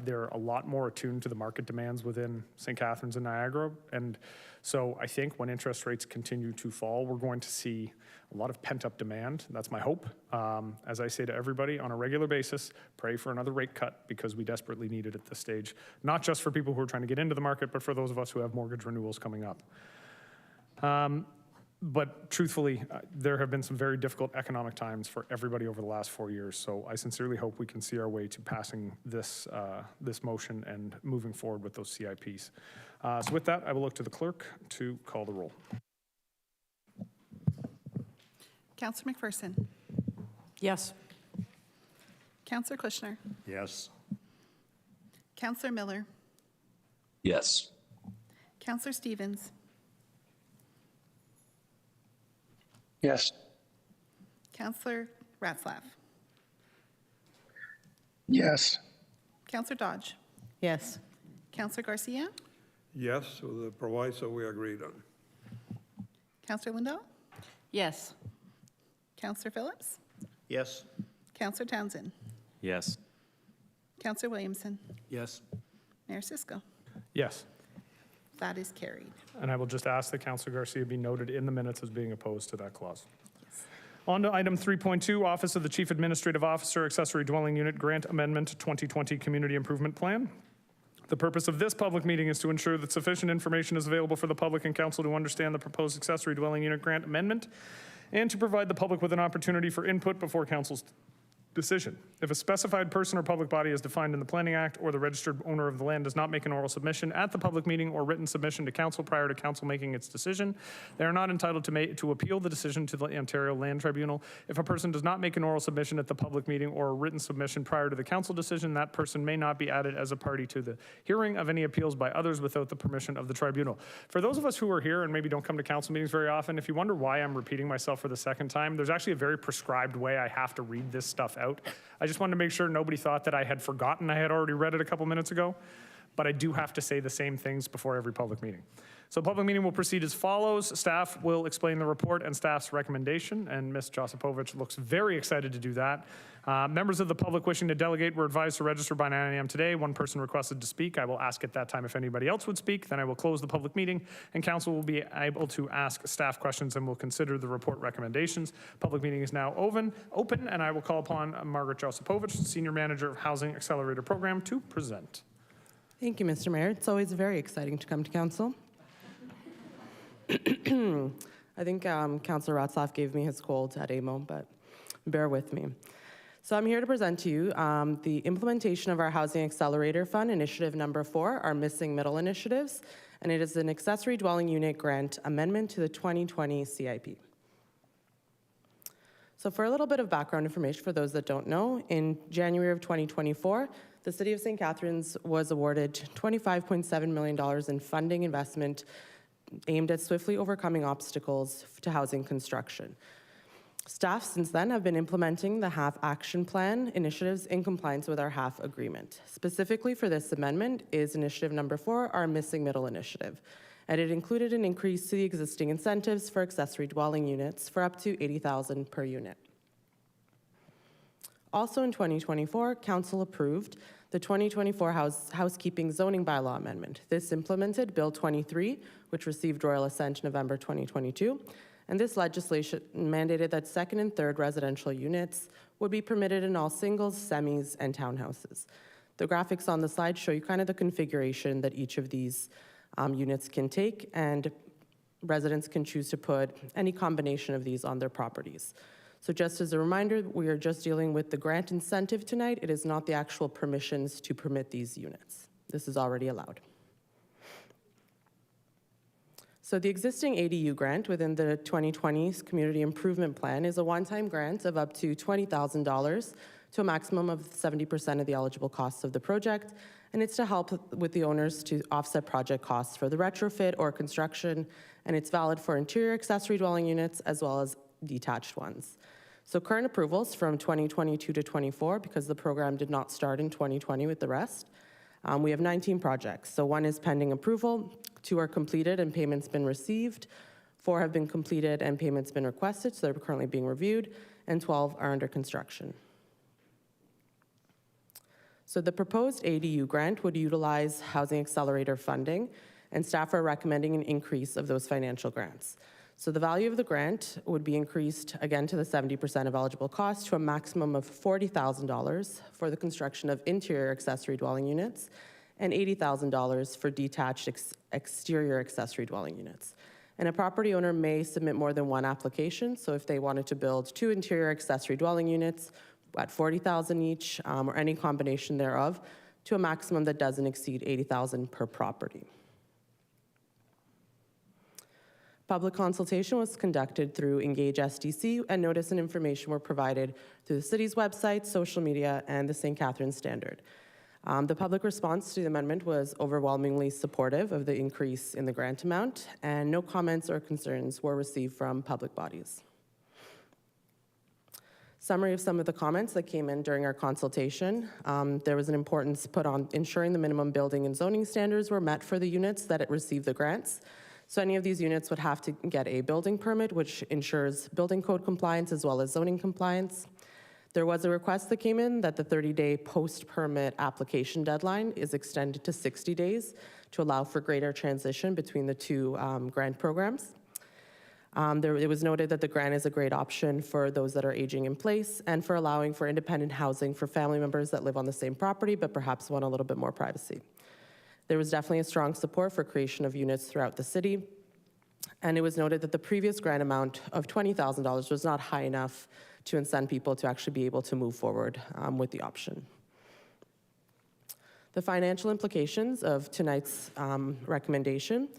Speaker 1: They're a lot more attuned to the market demands within St. Catharines and Niagara. And so I think when interest rates continue to fall, we're going to see a lot of pent-up demand. That's my hope. As I say to everybody on a regular basis, pray for another rate cut because we desperately need it at this stage, not just for people who are trying to get into the market, but for those of us who have mortgage renewals coming up. But truthfully, there have been some very difficult economic times for everybody over the last 4 years. So I sincerely hope we can see our way to passing this, this motion and moving forward with those CIPs. So with that, I will look to the clerk to call the roll.
Speaker 5: Councillor McPherson.
Speaker 4: Yes.
Speaker 5: Councillor Kushner.
Speaker 13: Yes.
Speaker 5: Councillor Miller.
Speaker 14: Yes.
Speaker 5: Councillor Stevens.
Speaker 17: Yes.
Speaker 5: Councillor Ratzlaff.
Speaker 17: Yes.
Speaker 5: Councillor Dodge.
Speaker 6: Yes.
Speaker 5: Councillor Garcia.
Speaker 9: Yes, with the proviso we agreed on.
Speaker 5: Councillor Lindell.
Speaker 6: Yes.
Speaker 5: Councillor Phillips.
Speaker 11: Yes.
Speaker 5: Councillor Townsend.
Speaker 10: Yes.
Speaker 5: Councillor Williamson.
Speaker 16: Yes.
Speaker 5: Mayor Cisco.
Speaker 1: Yes.
Speaker 5: That is carried.
Speaker 1: And I will just ask that Councillor Garcia be noted in the minutes as being opposed to that clause. On to item 3.2, Office of the Chief Administrative Officer, Accessory Dwelling Unit Grant Amendment 2020 Community Improvement Plan. The purpose of this public meeting is to ensure that sufficient information is available for the public and council to understand the proposed accessory dwelling unit grant amendment and to provide the public with an opportunity for input before council's decision. If a specified person or public body as defined in the Planning Act or the registered owner of the land does not make an oral submission at the public meeting or written submission to council prior to council making its decision, they are not entitled to appeal the decision to the Ontario Land Tribunal. If a person does not make an oral submission at the public meeting or a written submission prior to the council decision, that person may not be added as a party to the hearing of any appeals by others without the permission of the tribunal. For those of us who are here and maybe don't come to council meetings very often, if you wonder why I'm repeating myself for the second time, there's actually a very prescribed way I have to read this stuff out. I just wanted to make sure nobody thought that I had forgotten I had already read it a couple minutes ago, but I do have to say the same things before every public meeting. So public meeting will proceed as follows. Staff will explain the report and staff's recommendation, and Ms. Josipovich looks very excited to do that. Members of the public wishing to delegate were advised to register by 9 a.m. today. One person requested to speak. I will ask at that time if anybody else would speak. Then I will close the public meeting, and council will be able to ask staff questions and will consider the report recommendations. Public meeting is now open, and I will call upon Margaret Josipovich, Senior Manager of Housing Accelerator Program, to present.
Speaker 18: Thank you, Mr. Mayor. It's always very exciting to come to council. I think Councillor Ratzlaff gave me his cold at AMO, but bear with me. So I'm here to present to you the implementation of our Housing Accelerator Fund, Initiative Number 4, our Missing Middle initiatives, and it is an accessory dwelling unit grant amendment to the 2020 CIP. So for a little bit of background information for those that don't know, in January of 2024, the City of St. Catharines was awarded $25.7 million in funding investment aimed at swiftly overcoming obstacles to housing construction. Staff since then have been implementing the HAF action plan initiatives in compliance with our HAF agreement. Specifically for this amendment is initiative number 4, our Missing Middle initiative. And it included an increase to the existing incentives for accessory dwelling units for up to $80,000 per unit. Also in 2024, Council approved the 2024 Housekeeping Zoning Bylaw Amendment. This implemented Bill 23, which received royal assent November 2022, and this legislation mandated that second and third residential units would be permitted in all singles, semis, and townhouses. The graphics on the slide show you kind of the configuration that each of these units can take, and residents can choose to put any combination of these on their properties. So just as a reminder, we are just dealing with the grant incentive tonight. It is not the actual permissions to permit these units. This is already allowed. So the existing ADU grant within the 2020 Community Improvement Plan is a one-time grant of up to $20,000 to a maximum of 70% of the eligible costs of the project, and it's to help with the owners to offset project costs for the retrofit or construction, and it's valid for interior accessory dwelling units as well as detached ones. So current approvals from 2022 to 24, because the program did not start in 2020 with the rest, we have 19 projects. So 1 is pending approval, 2 are completed and payments been received, 4 have been completed and payments been requested, so they're currently being reviewed, and 12 are under construction. So the proposed ADU grant would utilize Housing Accelerator funding, and staff are recommending an increase of those financial grants. So the value of the grant would be increased again to the 70% of eligible costs to a maximum of $40,000 for the construction of interior accessory dwelling units and $80,000 for detached exterior accessory dwelling units. And a property owner may submit more than one application. So if they wanted to build 2 interior accessory dwelling units at $40,000 each, or any combination thereof, to a maximum that doesn't exceed $80,000 per property. Public consultation was conducted through Engage SDC, and notice and information were provided through the city's website, social media, and the St. Catharines Standard. The public response to the amendment was overwhelmingly supportive of the increase in the grant amount, and no comments or concerns were received from public bodies. Summary of some of the comments that came in during our consultation. There was an importance put on ensuring the minimum building and zoning standards were met for the units that received the grants. So any of these units would have to get a building permit, which ensures building code compliance as well as zoning compliance. There was a request that came in that the 30-day post-permit application deadline is extended to 60 days to allow for greater transition between the two grant programs. It was noted that the grant is a great option for those that are aging in place and for allowing for independent housing for family members that live on the same property but perhaps want a little bit more privacy. There was definitely a strong support for creation of units throughout the city. And it was noted that the previous grant amount of $20,000 was not high enough to incent people to actually be able to move forward with the option. The financial implications of tonight's recommendation.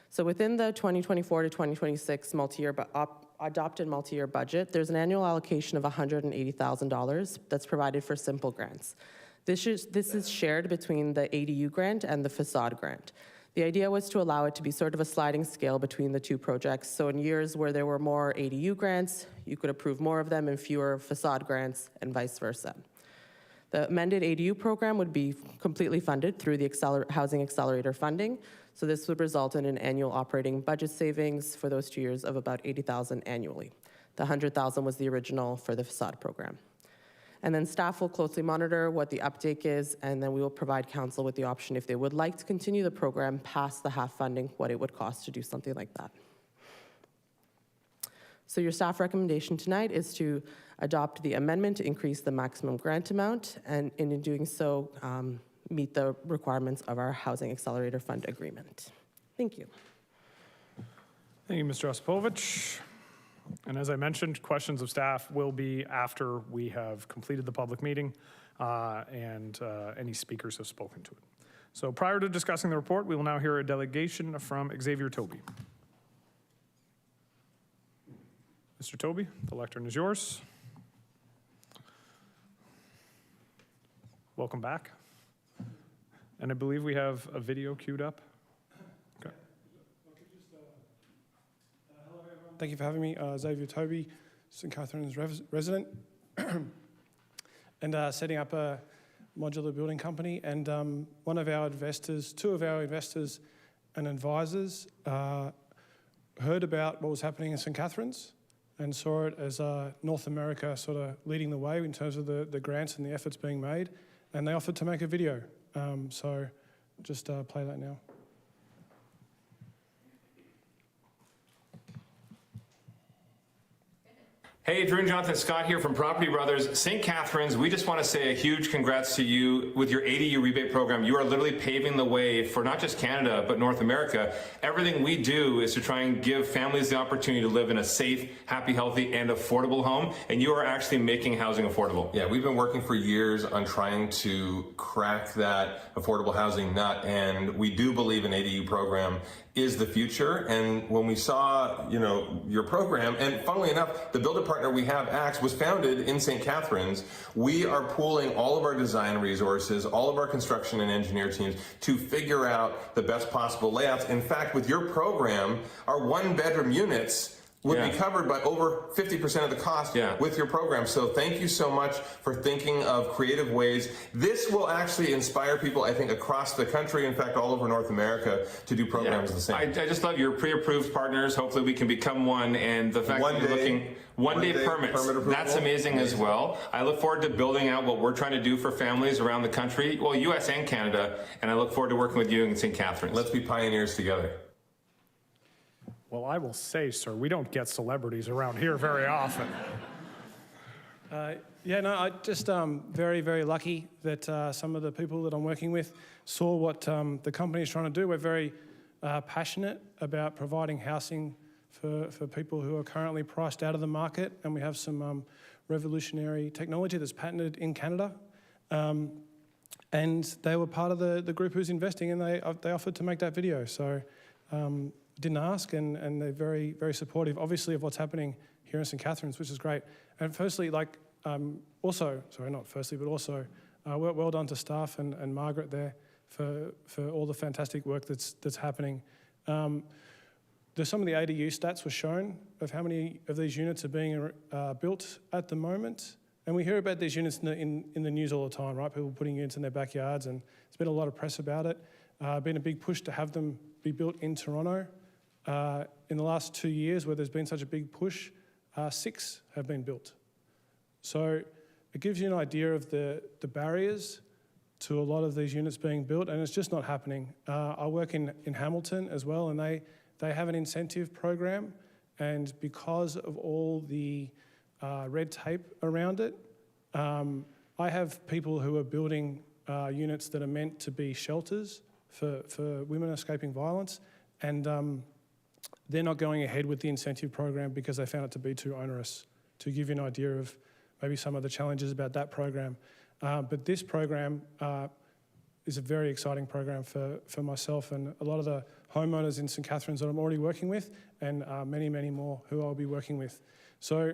Speaker 18: So within the 2024 to 2026 adopted multi-year budget, there's an annual allocation of $180,000 that's provided for simple grants. This is shared between the ADU grant and the facade grant. The idea was to allow it to be sort of a sliding scale between the two projects. So in years where there were more ADU grants, you could approve more of them and fewer facade grants, and vice versa. The amended ADU program would be completely funded through the Housing Accelerator funding. So this would result in an annual operating budget savings for those 2 years of about $80,000 annually. The $100,000 was the original for the facade program. And then staff will closely monitor what the uptake is, and then we will provide council with the option, if they would like to continue the program past the half funding, what it would cost to do something like that. So your staff recommendation tonight is to adopt the amendment to increase the maximum grant amount, and in doing so, meet the requirements of our Housing Accelerator Fund agreement. Thank you.
Speaker 1: Thank you, Mr. Osipovich. And as I mentioned, questions of staff will be after we have completed the public meeting and any speakers have spoken to it. So prior to discussing the report, we will now hear a delegation from Xavier Toby. Mr. Toby, the lectern is yours. Welcome back. And I believe we have a video queued up. Okay.
Speaker 19: Thank you for having me. Xavier Toby, St. Catharines resident, and setting up a modular building company. And one of our investors, two of our investors and advisors heard about what was happening in St. Catharines and saw it as North America sort of leading the way in terms of the grants and the efforts being made. And they offered to make a video. So just play that now.
Speaker 20: Hey, Drew and Jonathan Scott here from Property Brothers. St. Catharines, we just want to say a huge congrats to you with your ADU rebate program. You are literally paving the way for not just Canada, but North America. Everything we do is to try and give families the opportunity to live in a safe, happy, healthy, and affordable home, and you are actually making housing affordable.
Speaker 21: Yeah, we've been working for years on trying to crack that affordable housing nut, and we do believe an ADU program is the future. And when we saw, your program, and funnily enough, the builder partner we have, Axe, was founded in St. Catharines. We are pooling all of our design resources, all of our construction and engineer teams to figure out the best possible layouts. In fact, with your program, our 1-bedroom units would be covered by over 50% of the cost with your program. So thank you so much for thinking of creative ways. This will actually inspire people, I think, across the country, in fact, all over North America, to do programs the same.
Speaker 20: I just love your pre-approved partners. Hopefully we can become one, and the fact that you're looking one-day permits, that's amazing as well. I look forward to building out what we're trying to do for families around the country, well, US and Canada, and I look forward to working with you in St. Catharines.
Speaker 21: Let's be pioneers together.
Speaker 1: Well, I will say, sir, we don't get celebrities around here very often.
Speaker 19: I just very, very lucky that some of the people that I'm working with saw what the company is trying to do. We're very passionate about providing housing for people who are currently priced out of the market, and we have some revolutionary technology that's patented in Canada. And they were part of the group who's investing, and they offered to make that video. So didn't ask, and they're very, very supportive, obviously, of what's happening here in St. Catharines, which is great. And firstly, well done to staff and Margaret there for all the fantastic work that's happening. There's some of the ADU stats were shown of how many of these units are being built at the moment. And we hear about these units in the news all the time, right? People putting units in their backyards, and there's been a lot of press about it. Been a big push to have them be built in Toronto. In the last 2 years, where there's been such a big push, 6 have been built. So it gives you an idea of the barriers to a lot of these units being built, and it's just not happening. I work in Hamilton as well, and they have an incentive program, and because of all the red tape around it, I have people who are building units that are meant to be shelters for women escaping violence, and they're not going ahead with the incentive program because they found it to be too onerous. To give you an idea of maybe some of the challenges about that program. But this program is a very exciting program for myself and a lot of the homeowners in St. Catharines that I'm already working with, and many, many more who I'll be working with. So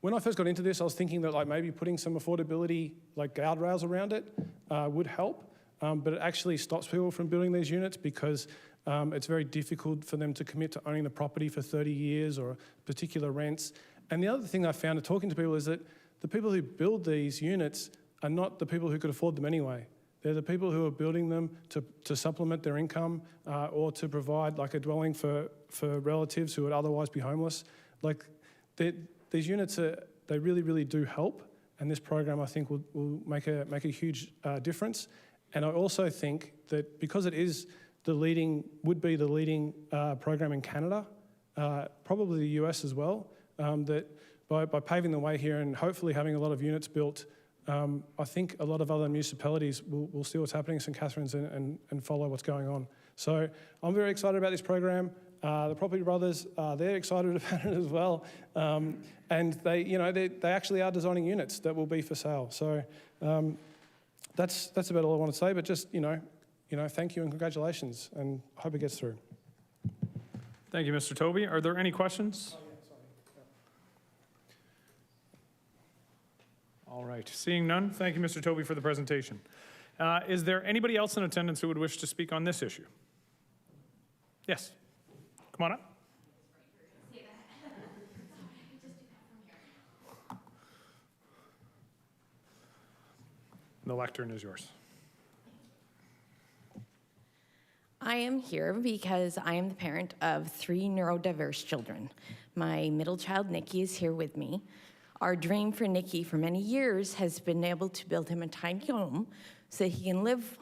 Speaker 19: when I first got into this, I was thinking that like maybe putting some affordability like guardrails around it would help, but it actually stops people from building these units because it's very difficult for them to commit to owning the property for 30 years or particular rents. And the other thing I found talking to people is that the people who build these units are not the people who could afford them anyway. They're the people who are building them to supplement their income or to provide like a dwelling for relatives who would otherwise be homeless. Like these units, they really, really do help. And this program, I think, will make a huge difference. And I also think that because it is would be the leading program in Canada, probably the US as well, that by paving the way here and hopefully having a lot of units built, I think a lot of other municipalities will see what's happening in St. Catharines and follow what's going on. So I'm very excited about this program. The Property Brothers, they're excited about it as well. And they actually are designing units that will be for sale. So that's about all I want to say, but just, thank you and congratulations, and I hope it gets through.
Speaker 1: Thank you, Mr. Toby. Are there any questions? All right, seeing none, thank you, Mr. Toby, for the presentation. Is there anybody else in attendance who would wish to speak on this issue? Yes, come on up. The lectern is yours.
Speaker 3: I am here because I am the parent of 3 neurodiverse children. My middle child, Nikki, is here with me. Our dream for Nikki for many years has been able to build him a tiny home so he can live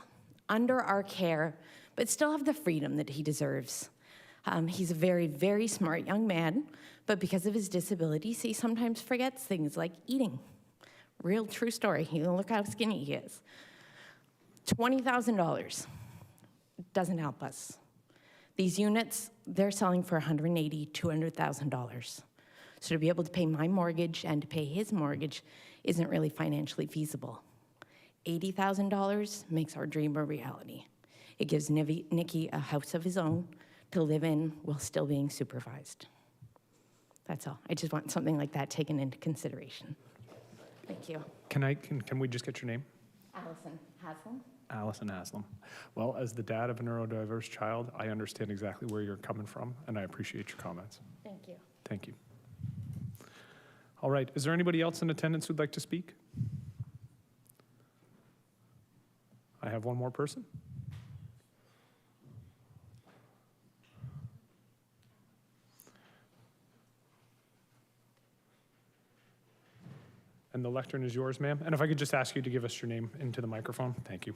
Speaker 3: under our care, but still have the freedom that he deserves. He's a very, very smart young man, but because of his disabilities, he sometimes forgets things like eating. Real true story. You look how skinny he is. $20,000 doesn't help us. These units, they're selling for $180,000, $200,000. So to be able to pay my mortgage and to pay his mortgage isn't really financially feasible. $80,000 makes our dream a reality. It gives Nikki a house of his own to live in while still being supervised. That's all. I just want something like that taken into consideration. Thank you.
Speaker 1: Can we just get your name?
Speaker 3: Allison Haslam.
Speaker 1: Allison Haslam. Well, as the dad of a neurodiverse child, I understand exactly where you're coming from, and I appreciate your comments.
Speaker 3: Thank you.
Speaker 1: Thank you. All right, is there anybody else in attendance who'd like to speak? I have one more person. And the lectern is yours, ma'am. And if I could just ask you to give us your name into the microphone. Thank you.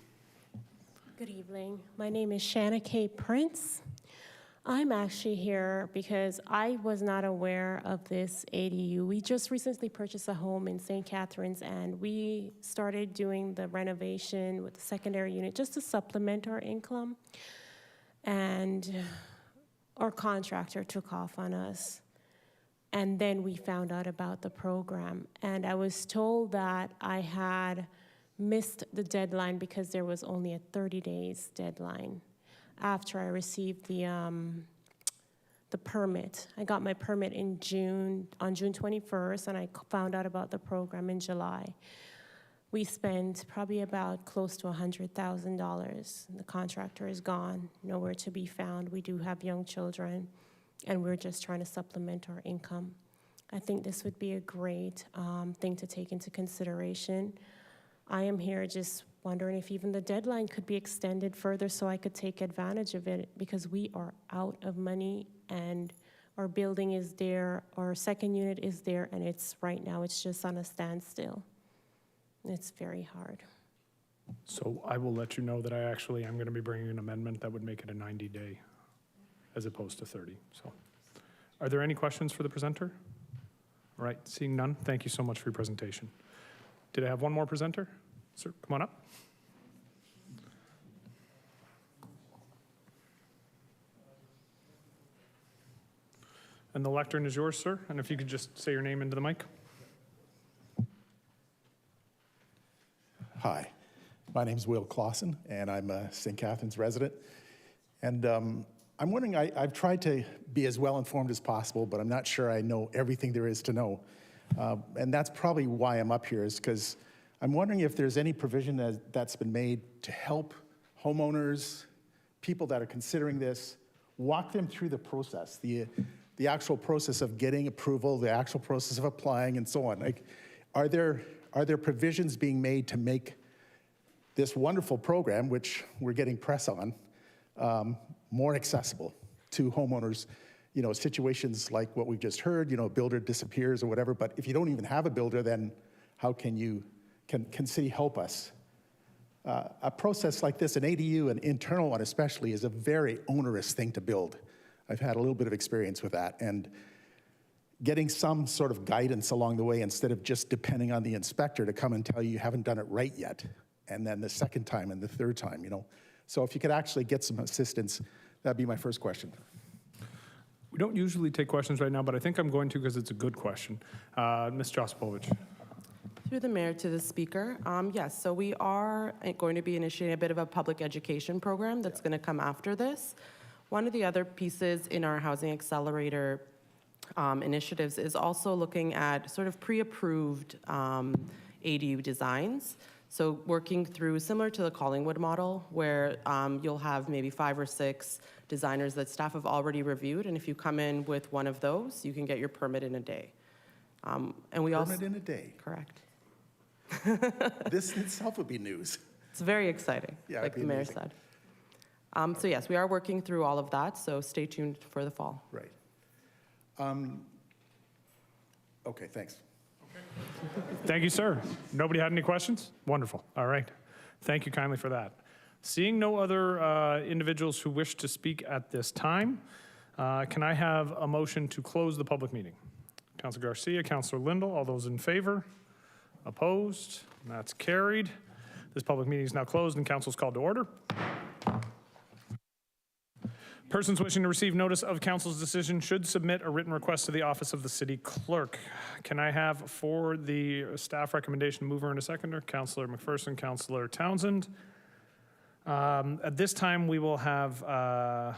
Speaker 22: Good evening. My name is Shanna K. Prince. I'm actually here because I was not aware of this ADU. We just recently purchased a home in St. Catharines, and we started doing the renovation with the secondary unit just to supplement our income. And our contractor took off on us. And then we found out about the program. And I was told that I had missed the deadline because there was only a 30 days deadline after I received the permit. I got my permit on June 21st, and I found out about the program in July. We spent probably about close to $100,000. The contractor is gone, nowhere to be found. We do have young children, and we're just trying to supplement our income. I think this would be a great thing to take into consideration. I am here just wondering if even the deadline could be extended further so I could take advantage of it, because we are out of money and our building is there, our second unit is there, and right now it's just on a standstill. It's very hard.
Speaker 1: So I will let you know that I actually am going to be bringing an amendment that would make it a 90-day as opposed to 30. So are there any questions for the presenter? All right, seeing none, thank you so much for your presentation. Did I have one more presenter? Sir, come on up. And the lectern is yours, sir. And if you could just say your name into the mic.
Speaker 2: Hi, my name's Will Clausen, and I'm a St. Catharines resident. And I'm wondering, I've tried to be as well informed as possible, but I'm not sure I know everything there is to know. And that's probably why I'm up here, is because I'm wondering if there's any provision that's been made to help homeowners, people that are considering this, walk them through the process, the actual process of getting approval, the actual process of applying, and so on. Like, are there provisions being made to make this wonderful program, which we're getting press on, more accessible to homeowners? You know, situations like what we've just heard, you know, a builder disappears or whatever, but if you don't even have a builder, then how can city help us? A process like this, an ADU, an internal one especially, is a very onerous thing to build. I've had a little bit of experience with that, and getting some sort of guidance along the way instead of just depending on the inspector to come and tell you haven't done it right yet, and then the second time and the third time, you know. So if you could actually get some assistance, that'd be my first question.
Speaker 1: We don't usually take questions right now, but I think I'm going to because it's a good question. Ms. Josipovich.
Speaker 18: Through the mayor to the speaker. Yes, so we are going to be initiating a bit of a public education program that's going to come after this. One of the other pieces in our Housing Accelerator initiatives is also looking at sort of pre-approved ADU designs. So working through, similar to the Collingwood model, where you'll have maybe 5 or 6 designers that staff have already reviewed, and if you come in with one of those, you can get your permit in a day. And we also—
Speaker 2: Permit in a day?
Speaker 18: Correct.
Speaker 2: This itself would be news.
Speaker 18: It's very exciting,
Speaker 2: Yeah,
Speaker 18: like the mayor said. So yes, we are working through all of that, so stay tuned for the fall.
Speaker 2: Right. Okay, thanks.
Speaker 1: Thank you, sir. Nobody had any questions? Wonderful. All right. Thank you kindly for that. Seeing no other individuals who wish to speak at this time, can I have a motion to close the public meeting? Councilor Garcia, Councilor Lindell, all those in favor? Opposed? That's carried. This public meeting is now closed and council is called to order. Persons wishing to receive notice of council's decision should submit a written request to the office of the city clerk. Can I have for the staff recommendation mover and a seconder, Councilor McPherson, Councilor Townsend? At this time, we will have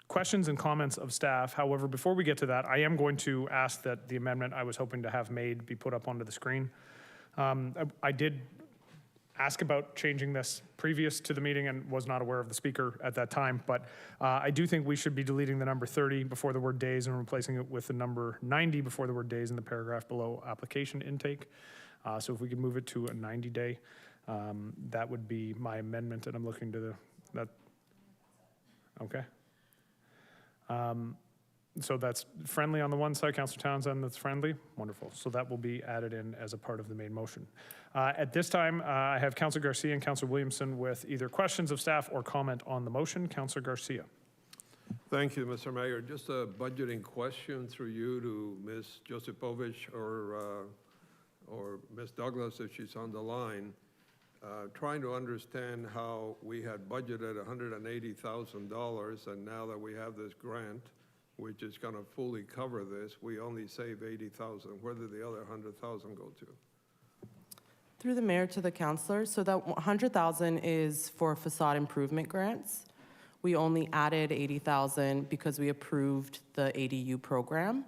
Speaker 1: questions and comments of staff. However, before we get to that, I am going to ask that the amendment I was hoping to have made be put up onto the screen. I did ask about changing this previous to the meeting and was not aware of the speaker at that time, but I do think we should be deleting the number 30 before the word days and replacing it with the number 90 before the word days in the paragraph below application intake. So if we could move it to a 90-day, that would be my amendment, and I'm looking to that. Okay. So that's friendly on the one side, Councilor Townsend, that's friendly. Wonderful. So that will be added in as a part of the main motion. At this time, I have Councilor Garcia and Councilor Williamson with either questions of staff or comment on the motion. Councilor Garcia.
Speaker 9: Thank you, Mr. Mayor. Just a budgeting question through you to Ms. Josipovich or Ms. Douglas, if she's on the line. Trying to understand how we had budgeted $180,000, and now that we have this grant, which is going to fully cover this, we only save $80,000. Where did the other $100,000 go to?
Speaker 18: Through the mayor to the councilor, so that $100,000 is for facade improvement grants. We only added $80,000 because we approved the ADU program,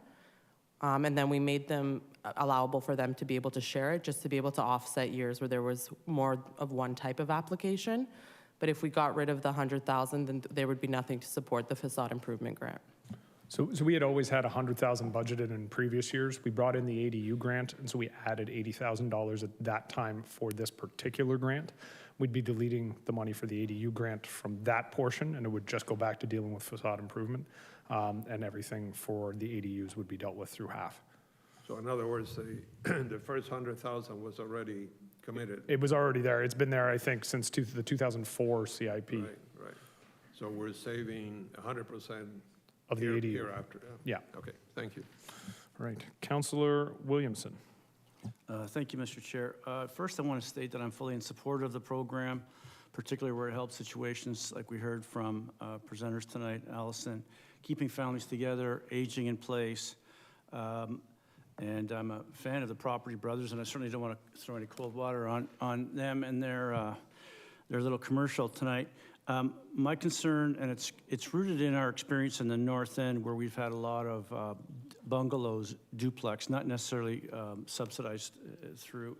Speaker 18: and then we made them allowable for them to be able to share it, just to be able to offset years where there was more of one type of application. But if we got rid of the $100,000, then there would be nothing to support the facade improvement grant.
Speaker 1: So we had always had $100,000 budgeted in previous years. We brought in the ADU grant, and so we added $80,000 at that time for this particular grant. We'd be deleting the money for the ADU grant from that portion, and it would just go back to dealing with facade improvement, and everything for the ADUs would be dealt with through half.
Speaker 9: So in other words, the first $100,000 was already committed.
Speaker 1: It was already there. It's been there, I think, since the 2004 CIP.
Speaker 9: Right. So we're saving 100%
Speaker 1: of the ADU.
Speaker 9: Hereafter.
Speaker 1: Yeah.
Speaker 9: Okay, thank you.
Speaker 1: All right. Councilor Williamson.
Speaker 16: Thank you, Mr. Chair. First, I want to state that I'm fully in support of the program, particularly where it helps situations like we heard from presenters tonight, Allison keeping families together, aging in place. And I'm a fan of the Property Brothers, and I certainly don't want to throw any cold water on them and their little commercial tonight. My concern, and it's rooted in our experience in the North End, where we've had a lot of bungalows, duplex, not necessarily subsidized through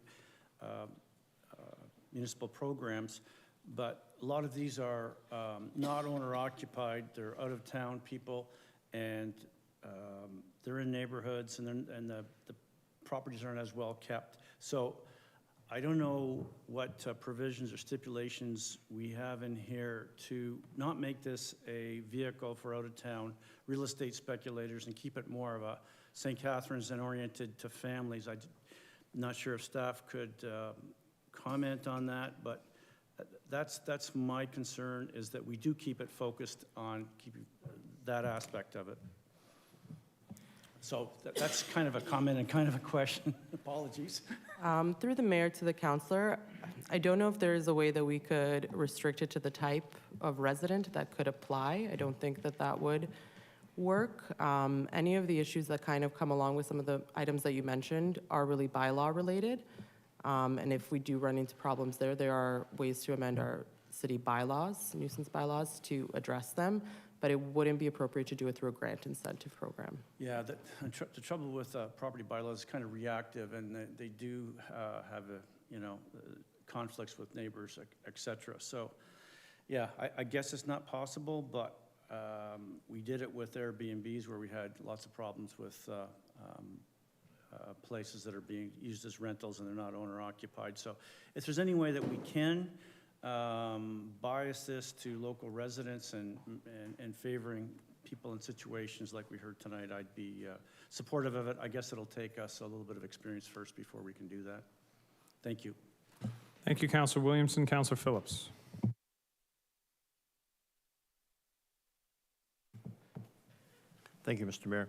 Speaker 16: municipal programs, but a lot of these are not owner-occupied. They're out-of-town people, and they're in neighborhoods, and the properties aren't as well kept. So I don't know what provisions or stipulations we have in here to not make this a vehicle for out-of-town real estate speculators and keep it more of a St. Catharines and oriented to families. I'm not sure if staff could comment on that, but that's my concern, is that we do keep it focused on keeping that aspect of it. So that's kind of a comment and kind of a question. Apologies.
Speaker 18: Through the mayor to the councillor, I don't know if there is a way that we could restrict it to the type of resident that could apply. I don't think that that would work. Any of the issues that kind of come along with some of the items that you mentioned are really bylaw related. And if we do run into problems there, there are ways to amend our city bylaws, nuisance bylaws, to address them. But it wouldn't be appropriate to do it through a grant incentive program.
Speaker 16: Yeah, the trouble with property bylaws is kind of reactive, and they do have conflicts with neighbors, et cetera. So, yeah, I guess it's not possible, but we did it with Airbnbs, where we had lots of problems with places that are being used as rentals and they're not owner occupied. So if there's any way that we can bias this to local residents and favoring people in situations like we heard tonight, I'd be supportive of it. I guess it'll take us a little bit of experience first before we can do that. Thank you.
Speaker 1: Thank you, Councillor Williamson. Councillor Phillips.
Speaker 11: Thank you, Mr. Mayor.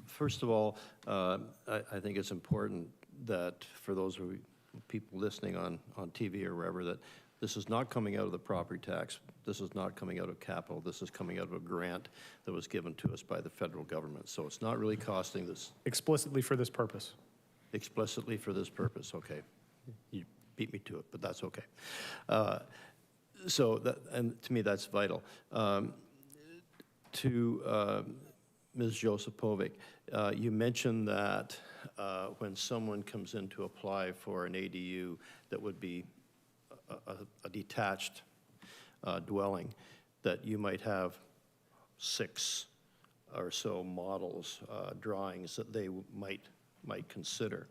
Speaker 11: First of all, I think it's important that for those people listening on TV or wherever, that this is not coming out of the property tax. This is not coming out of capital. This is coming out of a grant that was given to us by the federal government. So it's not really costing this.
Speaker 1: Explicitly for this purpose.
Speaker 11: Explicitly for this purpose, okay. You beat me to it, but that's okay. So that, and to me, that's vital. To Ms. Josipovic, you mentioned that when someone comes in to apply for an ADU that would be a detached dwelling, that you might have 6 or so models, drawings that they might consider.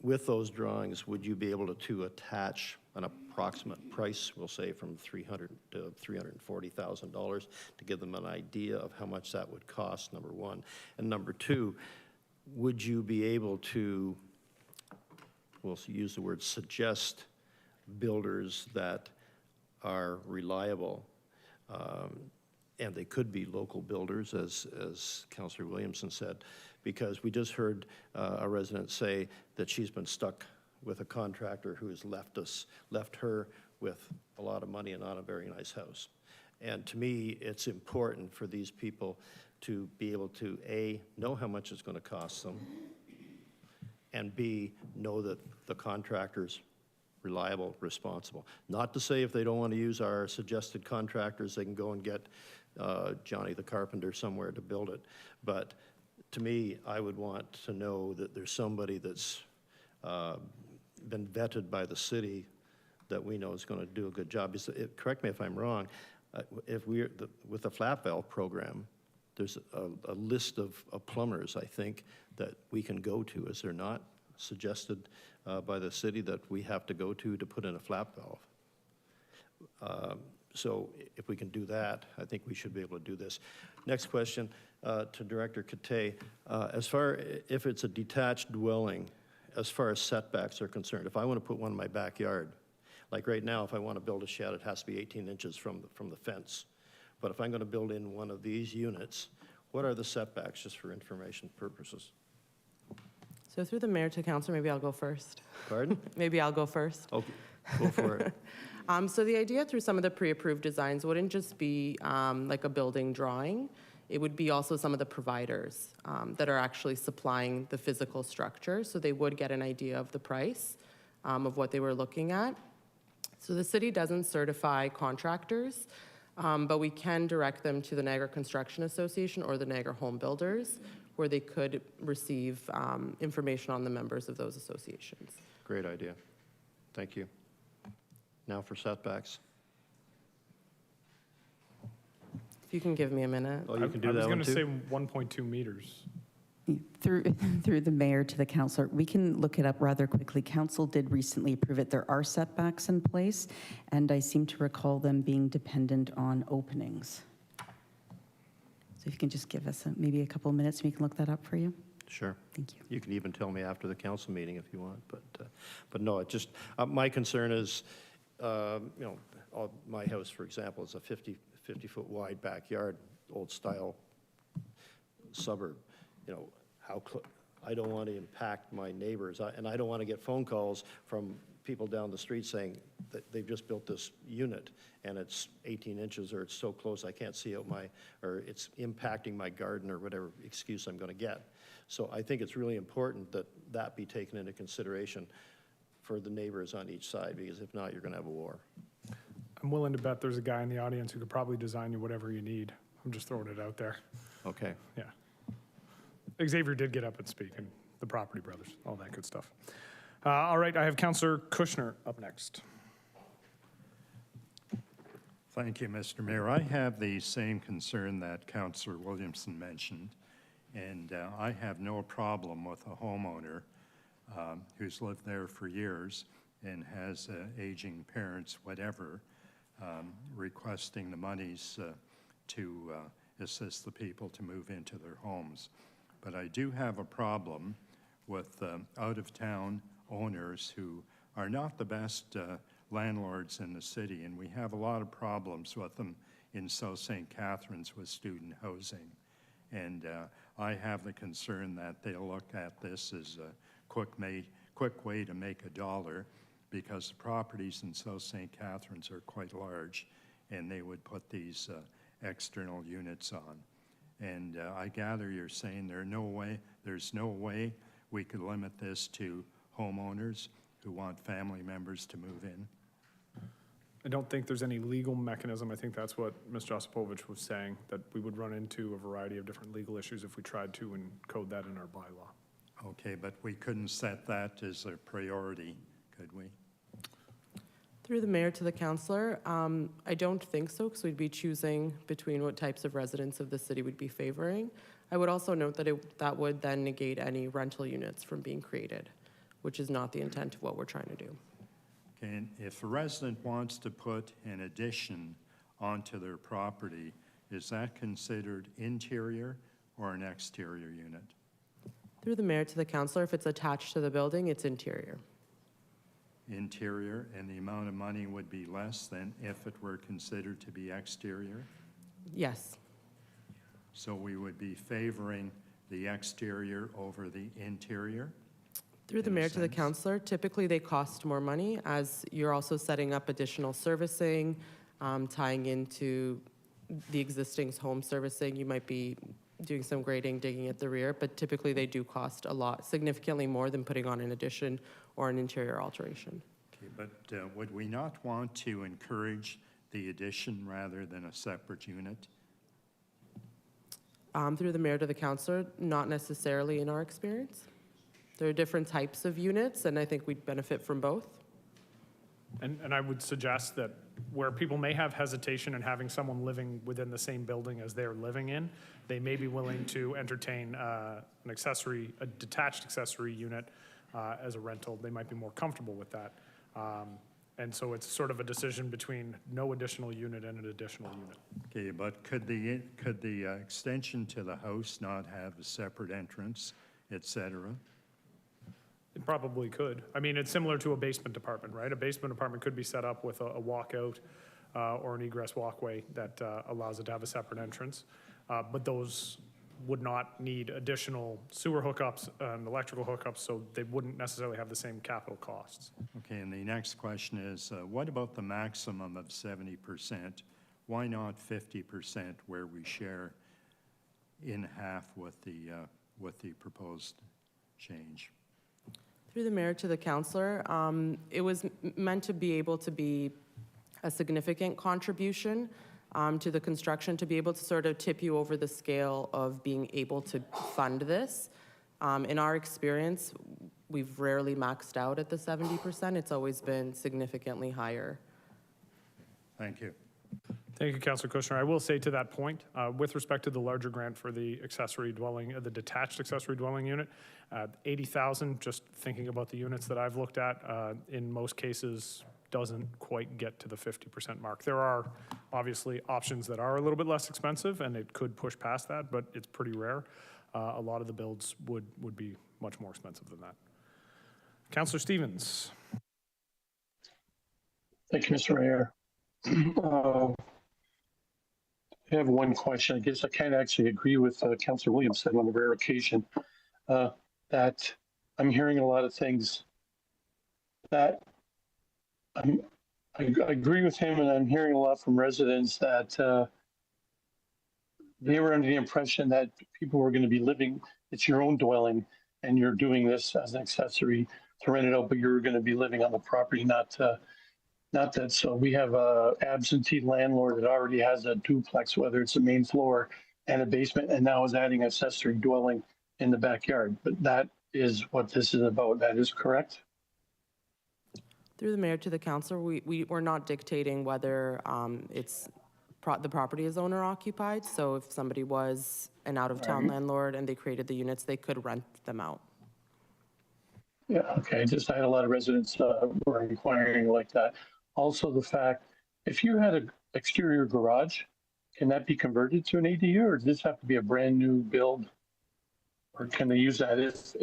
Speaker 11: With those drawings, would you be able to attach an approximate price, we'll say from $300,000 to $340,000, to give them an idea of how much that would cost, number one? And number two, would you be able to, we'll use the word suggest, builders that are reliable, and they could be local builders, as Councillor Williamson said, because we just heard a resident say that she's been stuck with a contractor who has left her with a lot of money and not a very nice house. And to me, it's important for these people to be able to, A, know how much it's going to cost them, and B, know that the contractor's reliable, responsible. Not to say if they don't want to use our suggested contractors, they can go and get Johnny the Carpenter somewhere to build it. But to me, I would want to know that there's somebody that's been vetted by the city that we know is going to do a good job. Correct me if I'm wrong, with the flat valve program, there's a list of plumbers, I think, that we can go to. Is there not, suggested by the city, that we have to go to put in a flap valve? So if we can do that, I think we should be able to do this. Next question to Director Cathay. If it's a detached dwelling, as far as setbacks are concerned, if I want to put one in my backyard, like right now, if I want to build a shed, it has to be 18 inches from the fence. But if I'm going to build in one of these units, what are the setbacks, just for information purposes?
Speaker 18: So through the mayor to council, maybe I'll go first.
Speaker 11: Pardon?
Speaker 18: Maybe I'll go first.
Speaker 11: Okay, go for it.
Speaker 18: So the idea through some of the pre-approved designs wouldn't just be like a building drawing. It would be also some of the providers that are actually supplying the physical structure. So they would get an idea of the price of what they were looking at. So the city doesn't certify contractors, but we can direct them to the Niagara Construction Association or the Niagara Home Builders, where they could receive information on the members of those associations.
Speaker 11: Great idea. Thank you. Now for setbacks.
Speaker 18: If you can give me a minute.
Speaker 11: Oh, you can do
Speaker 1: I was
Speaker 11: that one
Speaker 1: going to
Speaker 11: too?
Speaker 1: say 1.2 meters.
Speaker 8: Through the mayor to the councillor, we can look it up rather quickly. Council did recently approve it. There are setbacks in place, and I seem to recall them being dependent on openings. So if you can just give us maybe a couple of minutes, we can look that up for you.
Speaker 11: Sure.
Speaker 8: Thank you.
Speaker 11: You can even tell me after the council meeting if you want, but no, it just, my concern is, my house, for example, is a 50-foot wide backyard, old style suburb. I don't want to impact my neighbors, and I don't want to get phone calls from people down the street saying that they've just built this unit and it's 18 inches or it's so close I can't see out or it's impacting my garden or whatever excuse I'm going to get. So I think it's really important that that be taken into consideration for the neighbors on each side, because if not, you're going to have a war.
Speaker 1: I'm willing to bet there's a guy in the audience who could probably design you whatever you need. I'm just throwing it out there.
Speaker 11: Okay.
Speaker 1: Yeah. Xavier did get up and speak, and the Property Brothers, all that good stuff. All right, I have Councillor Kushner up next.
Speaker 13: Thank you, Mr. Mayor. I have the same concern that Councillor Williamson mentioned, and I have no problem with a homeowner who's lived there for years and has aging parents, whatever, requesting the monies to assist the people to move into their homes. But I do have a problem with out-of-town owners who are not the best landlords in the city, and we have a lot of problems with them in South St. Catharines with student housing. And I have the concern that they'll look at this as a quick way to make a dollar, because the properties in South St. Catharines are quite large, and they would put these external units on. And I gather you're saying there's no way we could limit this to homeowners who want family members to move in?
Speaker 1: I don't think there's any legal mechanism. I think that's what Ms. Josipovich was saying, that we would run into a variety of different legal issues if we tried to encode that in our bylaw.
Speaker 13: Okay, but we couldn't set that as a priority, could we?
Speaker 18: Through the mayor to the councillor, I don't think so, because we'd be choosing between what types of residents of the city we'd be favoring. I would also note that that would then negate any rental units from being created, which is not the intent of what we're trying to do.
Speaker 13: Okay, and if a resident wants to put an addition onto their property, is that considered interior or an exterior unit?
Speaker 18: Through the mayor to the councillor, if it's attached to the building, it's interior.
Speaker 13: Interior, and the amount of money would be less than if it were considered to be exterior?
Speaker 18: Yes.
Speaker 13: So we would be favoring the exterior over the interior?
Speaker 18: Through the mayor to the councillor, typically they cost more money, as you're also setting up additional servicing, tying into the existing home servicing. You might be doing some grading, digging at the rear, but typically they do cost a lot, significantly more than putting on an addition or an interior alteration.
Speaker 13: Okay, but would we not want to encourage the addition rather than a separate unit?
Speaker 18: Through the mayor to the councillor, not necessarily in our experience. There are different types of units, and I think we'd benefit from both.
Speaker 1: And I would suggest that where people may have hesitation in having someone living within the same building as they're living in, they may be willing to entertain an accessory, a detached accessory unit as a rental. They might be more comfortable with that. And so it's sort of a decision between no additional unit and an additional unit.
Speaker 13: Okay, but could the extension to the house not have a separate entrance, et cetera?
Speaker 1: It probably could. I mean, it's similar to a basement apartment, right? A basement apartment could be set up with a walkout or an egress walkway that allows it to have a separate entrance. But those would not need additional sewer hookups and electrical hookups, so they wouldn't necessarily have the same capital costs.
Speaker 13: Okay, and the next question is, what about the maximum of 70%? Why not 50% where we share in half with the proposed change?
Speaker 18: Through the mayor to the councillor, it was meant to be able to be a significant contribution to the construction, to be able to sort of tip you over the scale of being able to fund this. In our experience, we've rarely maxed out at the 70%. It's always been significantly higher.
Speaker 13: Thank you.
Speaker 1: Thank you, Councillor Kushner. I will say to that point, with respect to the larger grant for the accessory dwelling, the detached accessory dwelling unit, 80,000, just thinking about the units that I've looked at, in most cases doesn't quite get to the 50% mark. There are obviously options that are a little bit less expensive and it could push past that, but it's pretty rare. A lot of the builds would be much more expensive than that. Councillor Stevens.
Speaker 12: Thank you, Mr. Mayor. I have one question. I guess I can't actually agree with Councillor Williams said on a rare occasion that I'm hearing a lot of things that I agree with him, and I'm hearing a lot from residents that they were under the impression that people were going to be living, it's your own dwelling, and you're doing this as an accessory to rent it out, but you're going to be living on the property, not that. So we have a absentee landlord that already has a duplex, whether it's a main floor and a basement, and now is adding accessory dwelling in the backyard. But that is what this is about. That is correct?
Speaker 18: Through the mayor to the councillor, we're not dictating whether the property is owner occupied. So if somebody was an out-of-town landlord and they created the units, they could rent them out.
Speaker 12: Yeah, okay. I had a lot of residents were inquiring like that. Also, the fact, if you had an exterior garage, can that be converted to an ADU, or does this have to be a brand new build? Or can they use that if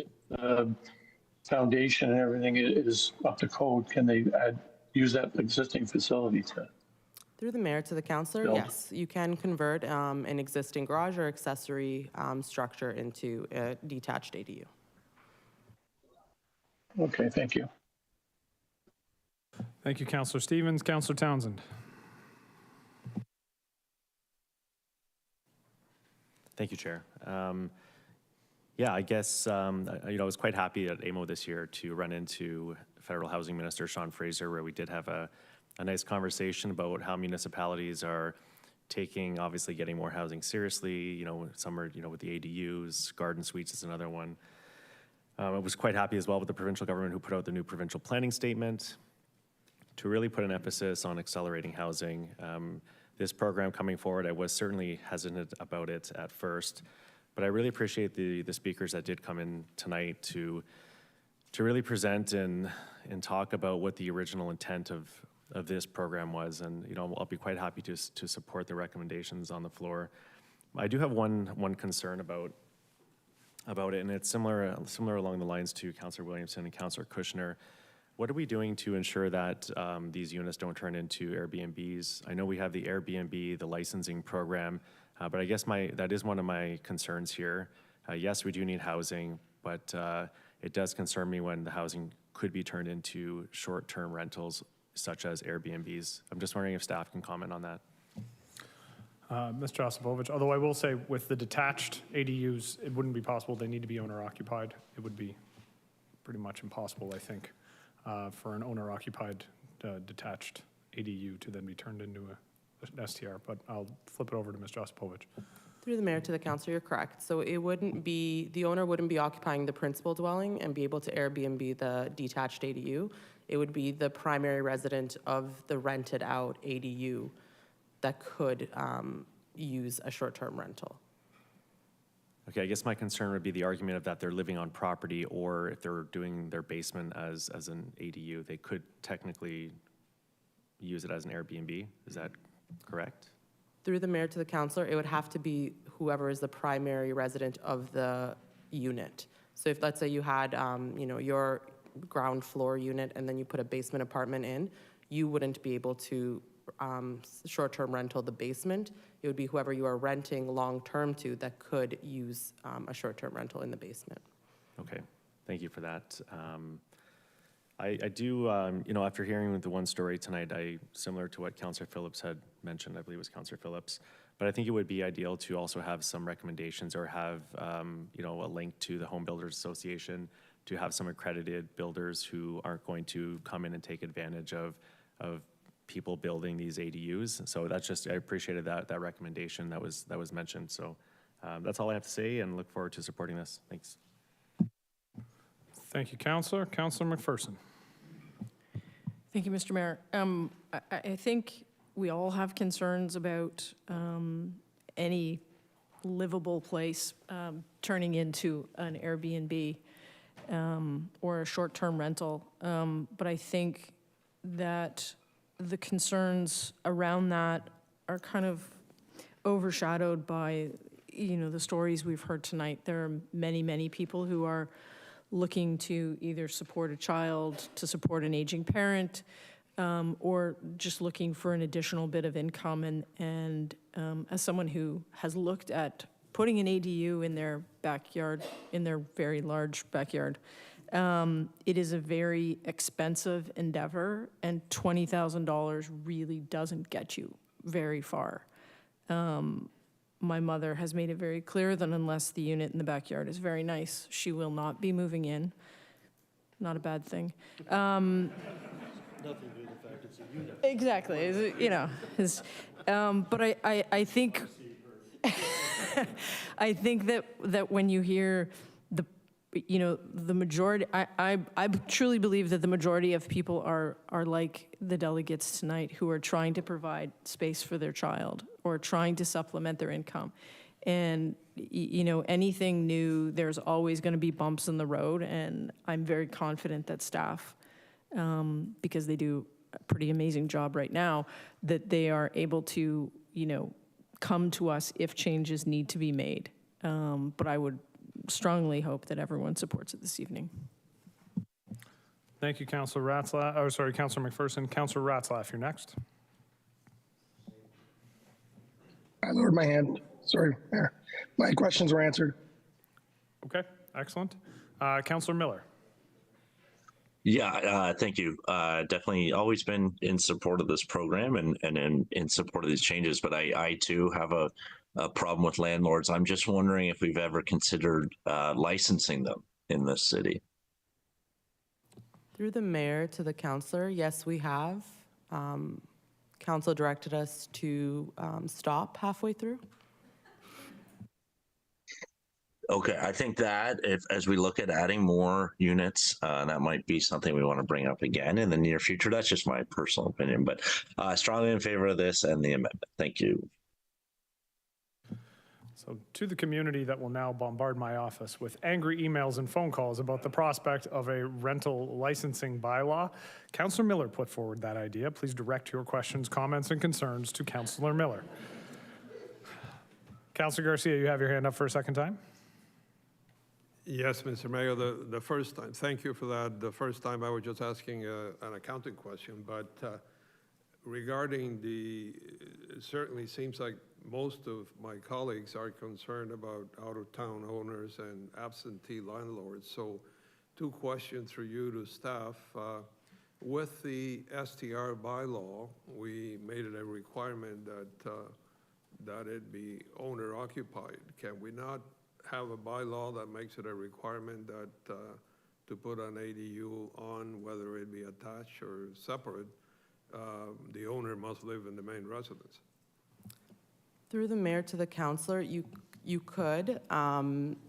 Speaker 12: foundation and everything is up to code? Can they use that existing facility to?
Speaker 18: Through the mayor to the councillor,
Speaker 12: build?
Speaker 18: yes, you can convert an existing garage or accessory structure into a detached ADU.
Speaker 12: Okay, thank you.
Speaker 1: Thank you, Councillor Stevens. Councillor Townsend.
Speaker 10: Thank you, Chair. Yeah, I guess, I was quite happy at AMO this year to run into Federal Housing Minister Sean Fraser, where we did have a nice conversation about how municipalities are taking, obviously getting more housing seriously. Some are, with the ADUs, garden suites is another one. I was quite happy as well with the provincial government who put out the new provincial planning statement to really put an emphasis on accelerating housing. This program coming forward, I was certainly hesitant about it at first, but I really appreciate the speakers that did come in tonight to really present and talk about what the original intent of this program was. And I'll be quite happy to support the recommendations on the floor. I do have one concern about it, and it's similar along the lines to Councillor Williamson and Councillor Kushner. What are we doing to ensure that these units don't turn into Airbnbs? I know we have the Airbnb, the licensing program, but I guess that is one of my concerns here. Yes, we do need housing, but it does concern me when the housing could be turned into short-term rentals, such as Airbnbs. I'm just wondering if staff can comment on that.
Speaker 1: Mr. Josipovich, although I will say with the detached ADUs, it wouldn't be possible. They need to be owner-occupied. It would be pretty much impossible, I think, for an owner-occupied detached ADU to then be turned into an STR. But I'll flip it over to Mr. Josipovich.
Speaker 18: Through the mayor to the councillor, you're correct. So the owner wouldn't be occupying the principal dwelling and be able to Airbnb the detached ADU. It would be the primary resident of the rented out ADU that could use a short-term rental.
Speaker 10: Okay, I guess my concern would be the argument of that they're living on property, or if they're doing their basement as an ADU, they could technically use it as an Airbnb. Is that correct?
Speaker 18: Through the mayor to the councillor, it would have to be whoever is the primary resident of the unit. So if, let's say you had, your ground floor unit and then you put a basement apartment in, you wouldn't be able to short-term rental the basement. It would be whoever you are renting long-term to that could use a short-term rental in the basement.
Speaker 10: Okay, thank you for that. I do, after hearing the one story tonight, similar to what Councillor Phillips had mentioned, I believe it was Councillor Phillips, but I think it would be ideal to also have some recommendations or have, a link to the Home Builders Association to have some accredited builders who aren't going to come in and take advantage of people building these ADUs. So that's just, I appreciated that recommendation that was mentioned. So that's all I have to say, and look forward to supporting this. Thanks.
Speaker 1: Thank you, Councillor. Councillor McPherson.
Speaker 4: Thank you, Mr. Mayor. I think we all have concerns about any livable place turning into an Airbnb or a short-term rental. But I think that the concerns around that are kind of overshadowed by, the stories we've heard tonight. There are many, many people who are looking to either support a child, to support an aging parent, or just looking for an additional bit of income. And as someone who has looked at putting an ADU in their backyard, in their very large backyard, it is a very expensive endeavor, and $20,000 really doesn't get you very far. My mother has made it very clear that unless the unit in the backyard is very nice, she will not be moving in. Not a bad thing.
Speaker 11: Nothing to do with the fact it's a unit.
Speaker 4: Exactly, but I think I think that when you hear the majority, I truly believe that the majority of people are like the delegates tonight, who are trying to provide space for their child or trying to supplement their income. And, anything new, there's always going to be bumps in the road. And I'm very confident that staff, because they do a pretty amazing job right now, that they are able to, come to us if changes need to be made. But I would strongly hope that everyone supports it this evening.
Speaker 1: Thank you, Councillor Councillor McPherson. Councillor Ratzlaff, you're next.
Speaker 17: I lowered my hand. Sorry, Mayor. My questions were answered.
Speaker 1: Okay, excellent. Councillor Miller.
Speaker 14: Yeah, thank you. Definitely always been in support of this program and in support of these changes, but I too have a problem with landlords. I'm just wondering if we've ever considered licensing them in this city.
Speaker 18: Through the mayor to the councillor, yes, we have. Council directed us to stop halfway through.
Speaker 14: Okay, I think that as we look at adding more units, that might be something we want to bring up again in the near future. That's just my personal opinion, but strongly in favor of this and the amendment. Thank you.
Speaker 1: So to the community that will now bombard my office with angry emails and phone calls about the prospect of a rental licensing bylaw, Councillor Miller put forward that idea. Please direct your questions, comments, and concerns to Councillor Miller. Councillor Garcia, you have your hand up for a second time.
Speaker 9: Yes, Mr. Mayor, the first time, thank you for that. The first time I was just asking an accounting question, but regarding it certainly seems like most of my colleagues are concerned about out-of-town owners and absentee landlords. So 2 questions for you to staff. With the STR bylaw, we made it a requirement that it be owner-occupied. Can we not have a bylaw that makes it a requirement that to put an ADU on, whether it be attached or separate, the owner must live in the main residence?
Speaker 18: Through the mayor to the councillor, you could.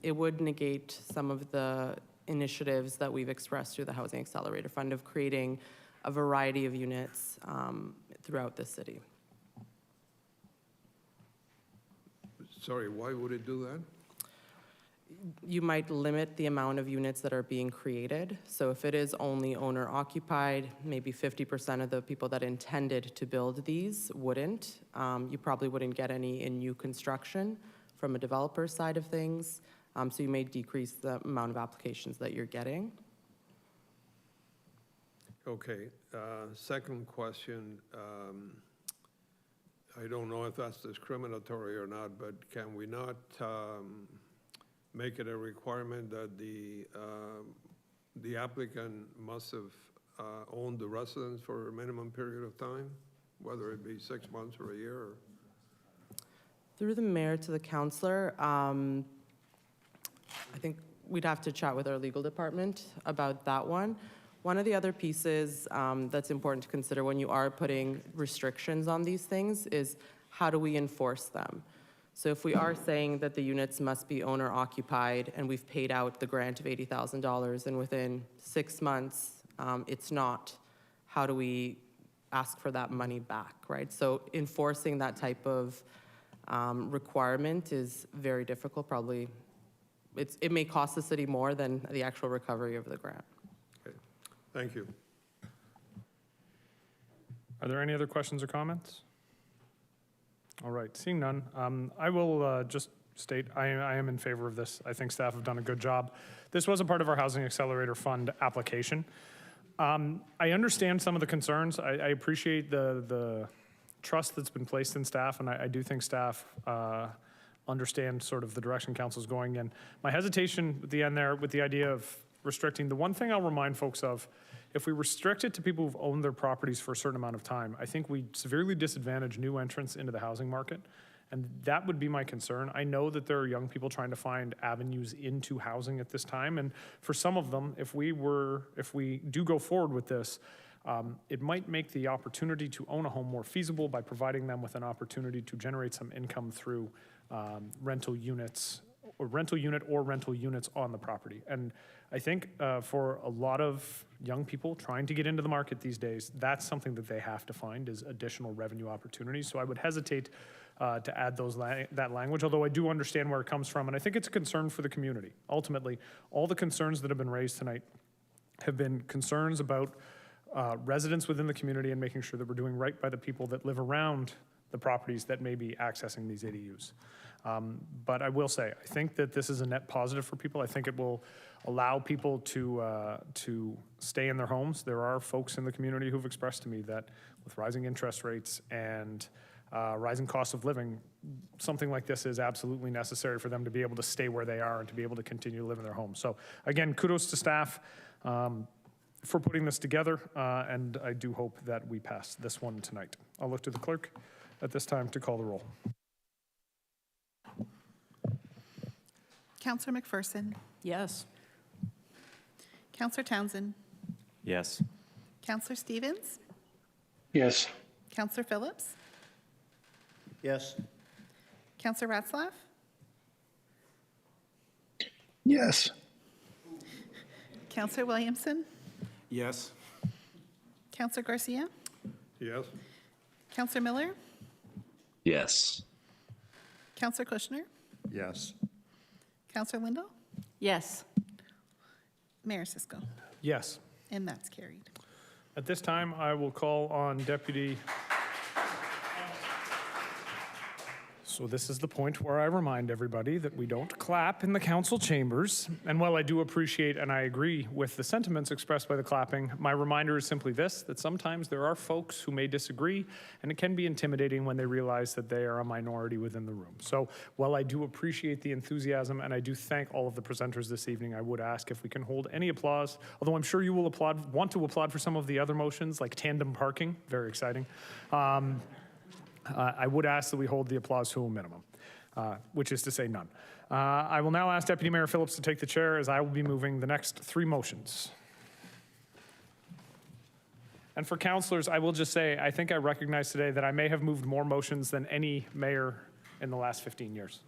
Speaker 18: It would negate some of the initiatives that we've expressed through the Housing Accelerator Fund of creating a variety of units throughout the city.
Speaker 9: Sorry, why would it do that?
Speaker 18: You might limit the amount of units that are being created. So if it is only owner occupied, maybe 50% of the people that intended to build these wouldn't. You probably wouldn't get any in new construction from a developer side of things. So you may decrease the amount of applications that you're getting.
Speaker 9: Okay, second question. I don't know if that's discriminatory or not, but can we not make it a requirement that the applicant must have owned the residence for a minimum period of time, whether it be 6 months or a year? Or?
Speaker 18: Through the mayor to the councillor, I think we'd have to chat with our legal department about that one. One of the other pieces that's important to consider when you are putting restrictions on these things is how do we enforce them? So if we are saying that the units must be owner occupied and we've paid out the grant of $80,000 and within 6 months it's not, how do we ask for that money back, right? So enforcing that type of requirement is very difficult. Probably it may cost the city more than the actual recovery of the grant.
Speaker 9: Okay. Thank you.
Speaker 1: Are there any other questions or comments? All right, seeing none, I will just state I am in favor of this. I think staff have done a good job. This was a part of our Housing Accelerator Fund application. I understand some of the concerns. I appreciate the trust that's been placed in staff, and I do think staff understand sort of the direction council's going in. My hesitation at the end there with the idea of restricting, the one thing I'll remind folks of, if we restrict it to people who've owned their properties for a certain amount of time, I think we severely disadvantage new entrants into the housing market. And that would be my concern. I know that there are young people trying to find avenues into housing at this time. And for some of them, if we do go forward with this, it might make the opportunity to own a home more feasible by providing them with an opportunity to generate some income through rental units or rental units on the property. And I think for a lot of young people trying to get into the market these days, that's something that they have to find is additional revenue opportunities. So I would hesitate to add that language, although I do understand where it comes from. And I think it's a concern for the community. Ultimately, all the concerns that have been raised tonight have been concerns about residents within the community and making sure that we're doing right by the people that live around the properties that may be accessing these ADUs. But I will say, I think that this is a net positive for people. I think it will allow people to stay in their homes. There are folks in the community who've expressed to me that with rising interest rates and rising cost of living, something like this is absolutely necessary for them to be able to stay where they are and to be able to continue to live in their homes. So again, kudos to staff for putting this together, and I do hope that we pass this one tonight. I'll look to the clerk at this time to call the roll.
Speaker 5: Councillor McPherson.
Speaker 4: Yes.
Speaker 5: Councillor Townsend.
Speaker 10: Yes.
Speaker 5: Councillor Stevens.
Speaker 12: Yes.
Speaker 5: Councillor Phillips.
Speaker 11: Yes.
Speaker 5: Councillor Ratzlaff.
Speaker 17: Yes.
Speaker 5: Councillor Williamson.
Speaker 16: Yes.
Speaker 5: Councillor Garcia.
Speaker 9: Yes.
Speaker 5: Councillor Miller.
Speaker 14: Yes.
Speaker 5: Councillor Kushner.
Speaker 13: Yes.
Speaker 5: Councillor Lindell.
Speaker 6: Yes.
Speaker 5: Mayor Cisco.
Speaker 1: Yes.
Speaker 5: And that's carried.
Speaker 1: At this time, I will call on Deputy. So this is the point where I remind everybody that we don't clap in the council chambers. And while I do appreciate and I agree with the sentiments expressed by the clapping, my reminder is simply this, that sometimes there are folks who may disagree, and it can be intimidating when they realize that they are a minority within the room. So while I do appreciate the enthusiasm and I do thank all of the presenters this evening, I would ask if we can hold any applause, although I'm sure you will want to applaud for some of the other motions like tandem parking, very exciting. I would ask that we hold the applause to a minimum, which is to say none. I will now ask Deputy Mayor Phillips to take the chair as I will be moving the next 3 motions. And for councillors, I will just say, I think I recognize today that I may have moved more motions than any mayor in the last 15 years.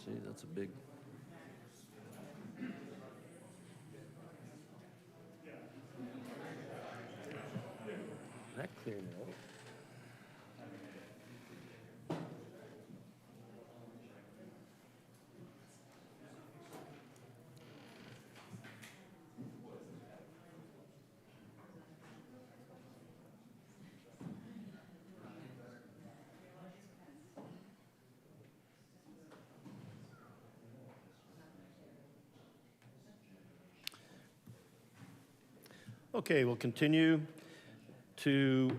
Speaker 11: See, that's a big. That clear now. Okay, we'll continue to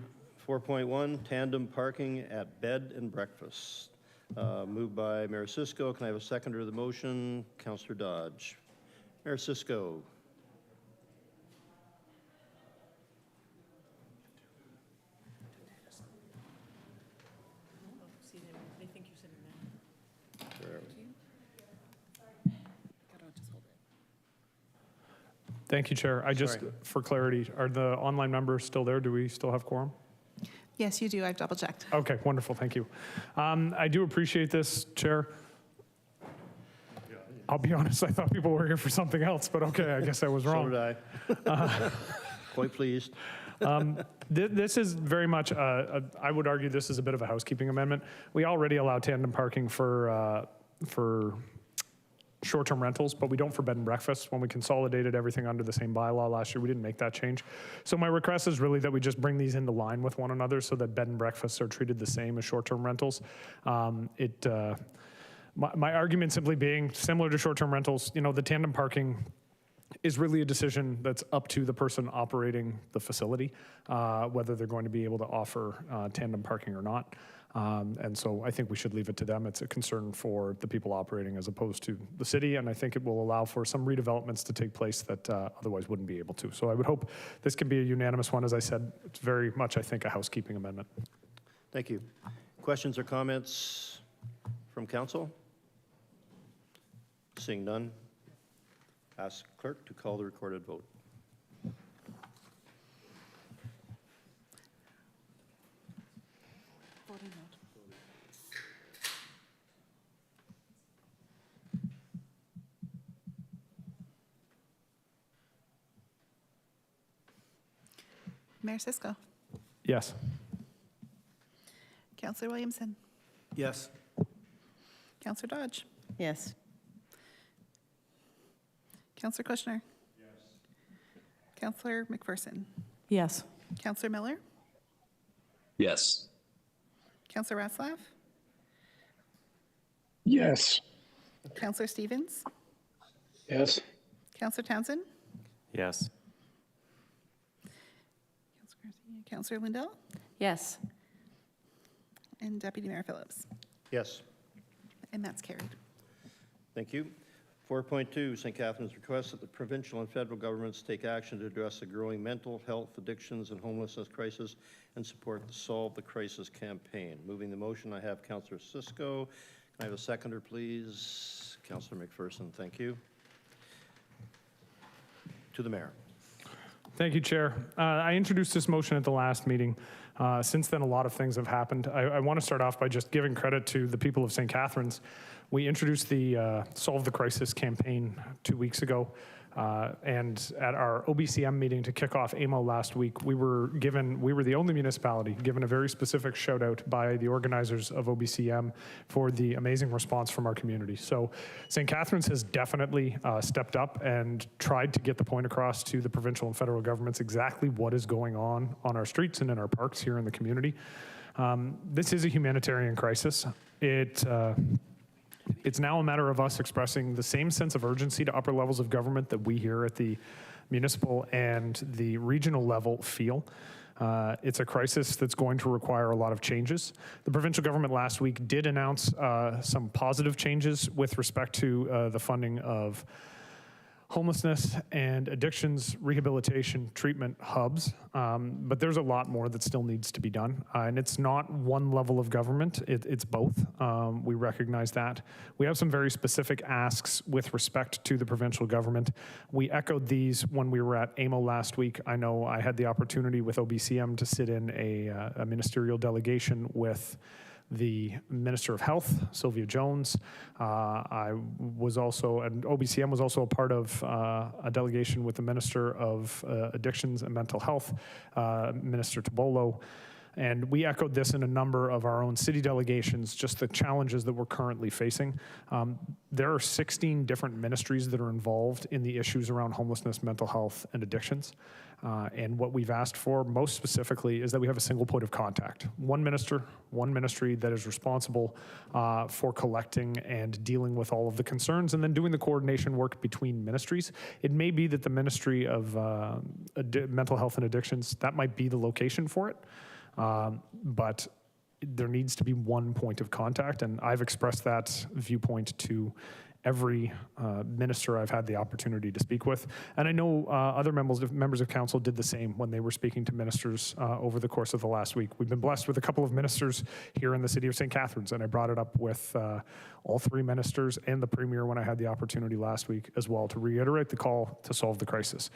Speaker 11: 4.1, tandem parking at bed and breakfast. Moved by Mayor Cisco. Can I have a seconder of the motion? Councillor Dodge. Mayor Cisco.
Speaker 1: Thank you, Chair. I just, for clarity, are the online members still there? Do we still have quorum?
Speaker 5: Yes, you do. I've double checked.
Speaker 1: Okay, wonderful, thank you. I do appreciate this, Chair. I'll be honest, I thought people were here for something else, but okay, I guess I was wrong.
Speaker 11: So did I. Quite pleased.
Speaker 1: This is very much, I would argue this is a bit of a housekeeping amendment. We already allow tandem parking for short-term rentals, but we don't for bed and breakfast. When we consolidated everything under the same bylaw last year, we didn't make that change. So my request is really that we just bring these into line with one another so that bed and breakfasts are treated the same as short-term rentals. My argument simply being similar to short-term rentals, you know, the tandem parking is really a decision that's up to the person operating the facility, whether they're going to be able to offer tandem parking or not. And so I think we should leave it to them. It's a concern for the people operating as opposed to the city, and I think it will allow for some redevelopments to take place that otherwise wouldn't be able to. So I would hope this can be a unanimous one. As I said, it's very much, I think, a housekeeping amendment.
Speaker 11: Thank you. Questions or comments from council? Seeing none, ask clerk to call the recorded vote.
Speaker 5: Mayor Cisco.
Speaker 1: Yes.
Speaker 5: Councillor Williamson.
Speaker 16: Yes.
Speaker 5: Councillor Dodge.
Speaker 6: Yes.
Speaker 5: Councillor Kushner. Yes. Councillor McPherson.
Speaker 4: Yes.
Speaker 5: Councillor Miller.
Speaker 14: Yes.
Speaker 5: Councillor Ratzlaff.
Speaker 17: Yes.
Speaker 5: Councillor Stevens.
Speaker 12: Yes.
Speaker 5: Councillor Townsend.
Speaker 10: Yes.
Speaker 5: Councillor Lindell.
Speaker 3: Yes.
Speaker 5: And Deputy Mayor Phillips.
Speaker 11: Yes.
Speaker 5: And that's carried.
Speaker 11: Thank you. 4.2, St. Catharines requests that the provincial and federal governments take action to address the growing mental health, addictions, and homelessness crisis and support the Solve the Crisis campaign. Moving the motion, I have Councillor Cisco. Can I have a seconder, please? Councillor McPherson, thank you. To the mayor.
Speaker 1: Thank you, Chair. I introduced this motion at the last meeting. Since then, a lot of things have happened. I want to start off by just giving credit to the people of St. Catharines. We introduced the Solve the Crisis campaign 2 weeks ago. And at our OBCM meeting to kick off AMO last week, we were the only municipality given a very specific shout out by the organizers of OBCM for the amazing response from our community. So St. Catharines has definitely stepped up and tried to get the point across to the provincial and federal governments exactly what is going on our streets and in our parks here in the community. This is a humanitarian crisis. It's now a matter of us expressing the same sense of urgency to upper levels of government that we here at the municipal and the regional level feel. It's a crisis that's going to require a lot of changes. The provincial government last week did announce some positive changes with respect to the funding of homelessness and addictions rehabilitation treatment hubs, but there's a lot more that still needs to be done. And it's not one level of government, it's both. We recognize that. We have some very specific asks with respect to the provincial government. We echoed these when we were at AMO last week. I know I had the opportunity with OBCM to sit in a ministerial delegation with the Minister of Health, Sylvia Jones. I was also, and OBCM was also a part of a delegation with the Minister of Addictions and Mental Health, Minister Tabolo. And we echoed this in a number of our own city delegations, just the challenges that we're currently facing. There are 16 different ministries that are involved in the issues around homelessness, mental health, and addictions. And what we've asked for most specifically is that we have a single point of contact. One minister, one ministry that is responsible for collecting and dealing with all of the concerns and then doing the coordination work between ministries. It may be that the Ministry of Mental Health and Addictions, that might be the location for it. But there needs to be one point of contact, and I've expressed that viewpoint to every minister I've had the opportunity to speak with. And I know other members of council did the same when they were speaking to ministers over the course of the last week. We've been blessed with a couple of ministers here in the city of St. Catharines, and I brought it up with all three ministers and the Premier when I had the opportunity last week as well to reiterate the call to solve the crisis.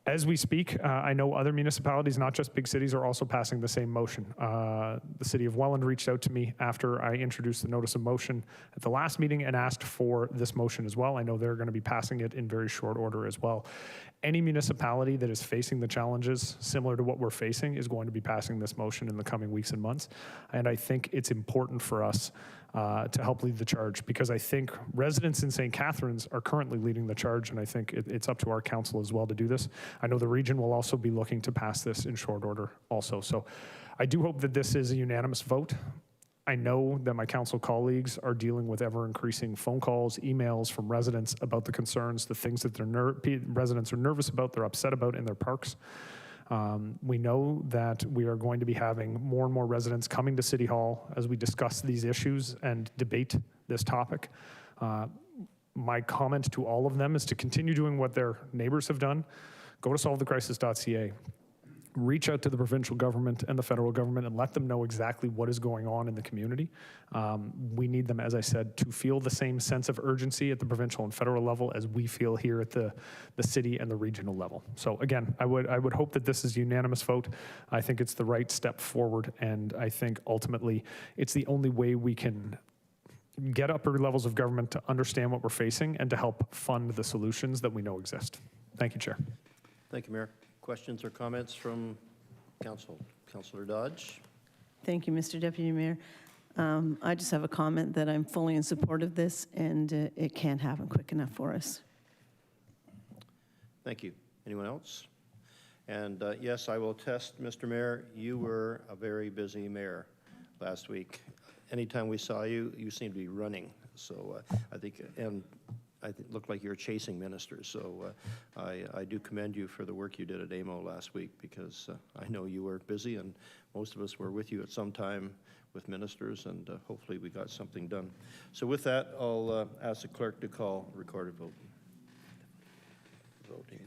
Speaker 1: As we speak, I know other municipalities, not just big cities, are also passing the same motion. The city of Welland reached out to me after I introduced the notice of motion at the last meeting and asked for this motion as well. I know they're going to be passing it in very short order as well. Any municipality that is facing the challenges similar to what we're facing is going to be passing this motion in the coming weeks and months. And I think it's important for us to help lead the charge, because I think residents in St. Catharines are currently leading the charge, and I think it's up to our council as well to do this. I know the region will also be looking to pass this in short order also. So I do hope that this is a unanimous vote. I know that my council colleagues are dealing with ever-increasing phone calls, emails from residents about the concerns, the things that residents are nervous about, they're upset about in their parks. We know that we are going to be having more and more residents coming to City Hall as we discuss these issues and debate this topic. My comment to all of them is to continue doing what their neighbors have done. Go to solvethecrisis.ca. Reach out to the provincial government and the federal government and let them know exactly what is going on in the community. We need them, as I said, to feel the same sense of urgency at the provincial and federal level as we feel here at the city and the regional level. So again, I would hope that this is a unanimous vote. I think it's the right step forward, and I think ultimately it's the only way we can get upper levels of government to understand what we're facing and to help fund the solutions that we know exist. Thank you, Chair.
Speaker 11: Thank you, Mayor. Questions or comments from council? Councillor Dodge.
Speaker 6: Thank you, Mr. Deputy Mayor. I just have a comment that I'm fully in support of this, and it can't happen quick enough for us.
Speaker 11: Thank you. Anyone else? And yes, I will attest, Mr. Mayor, you were a very busy mayor last week. Anytime we saw you, you seemed to be running. So I think, and it looked like you were chasing ministers. So I do commend you for the work you did at AMO last week, because I know you were busy, and most of us were with you at some time with ministers, and hopefully we got something done. So with that, I'll ask the clerk to call recorded vote. Voting.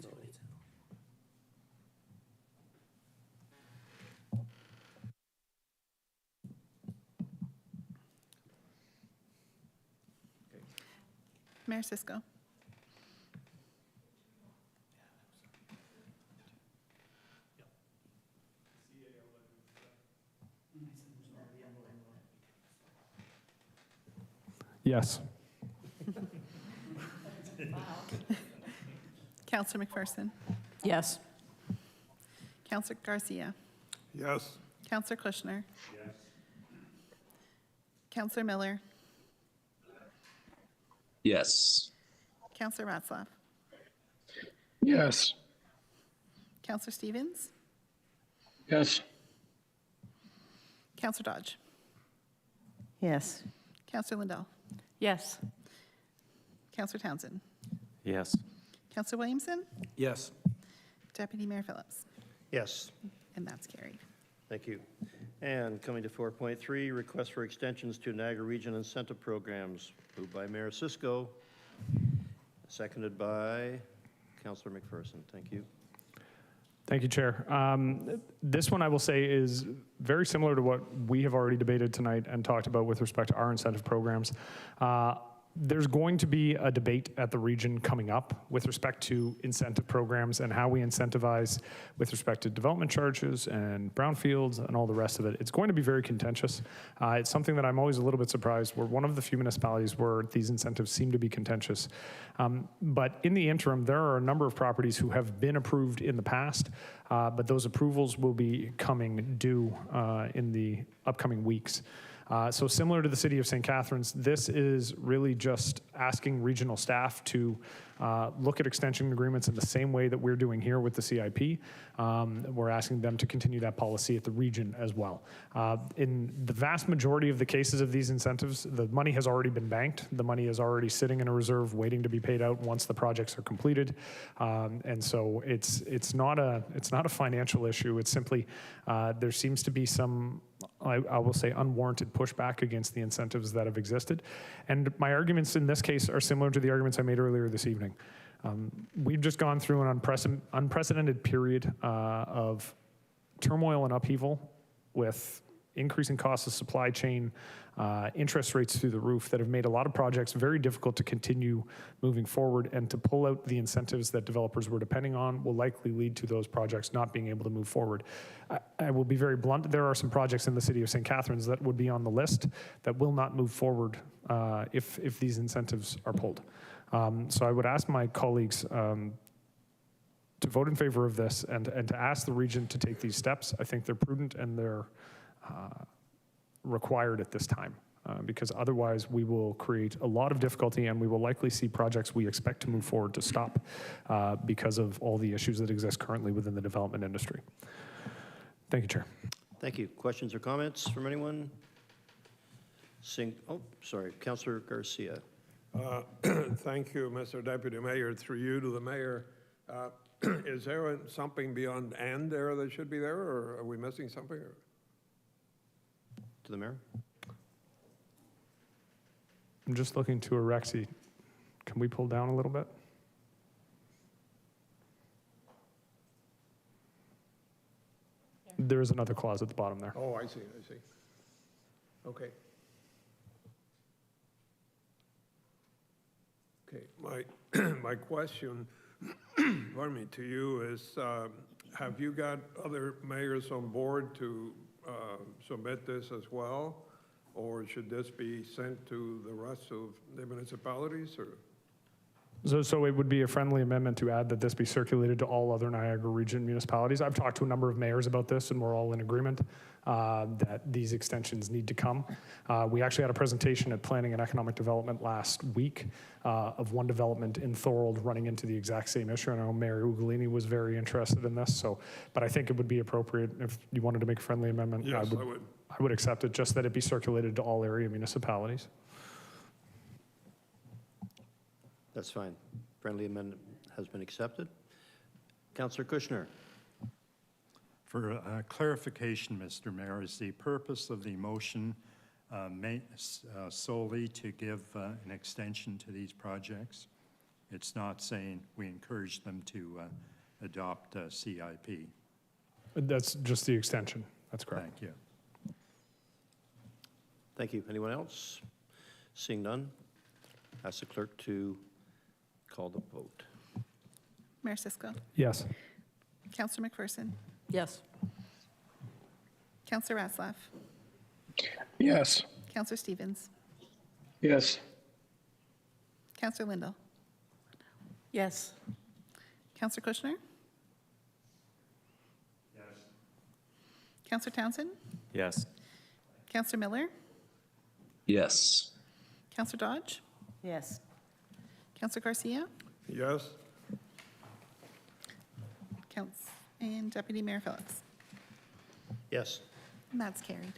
Speaker 5: Mayor Cisco.
Speaker 1: Yes.
Speaker 5: Councillor McPherson.
Speaker 4: Yes.
Speaker 5: Councillor Garcia.
Speaker 9: Yes.
Speaker 5: Councillor Kushner. Yes. Councillor Miller.
Speaker 14: Yes.
Speaker 5: Councillor Ratzlaff.
Speaker 17: Yes.
Speaker 5: Councillor Stevens.
Speaker 12: Yes.
Speaker 5: Councillor Dodge.
Speaker 6: Yes.
Speaker 5: Councillor Lindell.
Speaker 4: Yes.
Speaker 5: Councillor Townsend.
Speaker 10: Yes.
Speaker 5: Councillor Williamson.
Speaker 16: Yes.
Speaker 5: Deputy Mayor Phillips.
Speaker 11: Yes.
Speaker 5: And that's carried.
Speaker 11: Thank you. And coming to 4.3, request for extensions to Niagara Region incentive programs, moved by Mayor Cisco, seconded by Councillor McPherson. Thank you.
Speaker 1: Thank you, Chair. This one I will say is very similar to what we have already debated tonight and talked about with respect to our incentive programs. There's going to be a debate at the region coming up with respect to incentive programs and how we incentivize with respect to development charges and brownfields and all the rest of it. It's going to be very contentious. It's something that I'm always a little bit surprised. We're one of the few municipalities where these incentives seem to be contentious. But in the interim, there are a number of properties who have been approved in the past, but those approvals will be coming due in the upcoming weeks. So similar to the city of St. Catharines, this is really just asking regional staff to look at extension agreements in the same way that we're doing here with the CIP. We're asking them to continue that policy at the region as well. In the vast majority of the cases of these incentives, the money has already been banked. The money is already sitting in a reserve waiting to be paid out once the projects are completed. And so it's not a financial issue. It's simply there seems to be some, I will say, unwarranted pushback against the incentives that have existed. And my arguments in this case are similar to the arguments I made earlier this evening. We've just gone through an unprecedented period of turmoil and upheaval with increasing costs of supply chain, interest rates through the roof that have made a lot of projects very difficult to continue moving forward, and to pull out the incentives that developers were depending on will likely lead to those projects not being able to move forward. I will be very blunt. There are some projects in the city of St. Catharines that would be on the list that will not move forward if these incentives are pulled. So I would ask my colleagues to vote in favor of this and to ask the region to take these steps. I think they're prudent and they're required at this time, because otherwise we will create a lot of difficulty, and we will likely see projects we expect to move forward to stop because of all the issues that exist currently within the development industry. Thank you, Chair.
Speaker 11: Thank you. Questions or comments from anyone? Councillor Garcia.
Speaker 9: Thank you, Mr. Deputy Mayor. Through you to the mayor. Is there something beyond "and" there that should be there, or are we missing something?
Speaker 11: To the mayor.
Speaker 1: I'm just looking to Rexy. Can we pull down a little bit? There is another clause at the bottom there.
Speaker 9: Oh, I see. Okay. Okay, my question, pardon me, to you is, have you got other mayors on board to submit this as well? Or should this be sent to the rest of the municipalities, or?
Speaker 1: So it would be a friendly amendment to add that this be circulated to all other Niagara region municipalities. I've talked to a number of mayors about this, and we're all in agreement that these extensions need to come. We actually had a presentation at Planning and Economic Development last week of one development in Thorold running into the exact same issue. I know Mayor Ugolini was very interested in this, but I think it would be appropriate if you wanted to make a friendly amendment.
Speaker 9: Yes, I would.
Speaker 1: I would accept it, just that it be circulated to all area municipalities.
Speaker 11: That's fine. Friendly amendment has been accepted. Councillor Kushner.
Speaker 13: For clarification, Mr. Mayor, is the purpose of the motion solely to give an extension to these projects? It's not saying we encourage them to adopt CIP.
Speaker 1: That's just the extension. That's correct.
Speaker 13: Thank you.
Speaker 11: Thank you. Anyone else? Seeing none, ask the clerk to call the vote.
Speaker 5: Mayor Cisco.
Speaker 1: Yes.
Speaker 5: Councillor McPherson.
Speaker 4: Yes.
Speaker 5: Councillor Ratzlaff.
Speaker 17: Yes.
Speaker 5: Councillor Stevens.
Speaker 12: Yes.
Speaker 5: Councillor Lindell.
Speaker 4: Yes.
Speaker 5: Councillor Kushner.
Speaker 13: Yes.
Speaker 5: Councillor Townsend.
Speaker 10: Yes.
Speaker 5: Councillor Miller.
Speaker 14: Yes.
Speaker 5: Councillor Dodge.
Speaker 4: Yes.
Speaker 5: Councillor Garcia.
Speaker 9: Yes.
Speaker 5: And Deputy Mayor Phillips.
Speaker 11: Yes.
Speaker 5: And that's carried.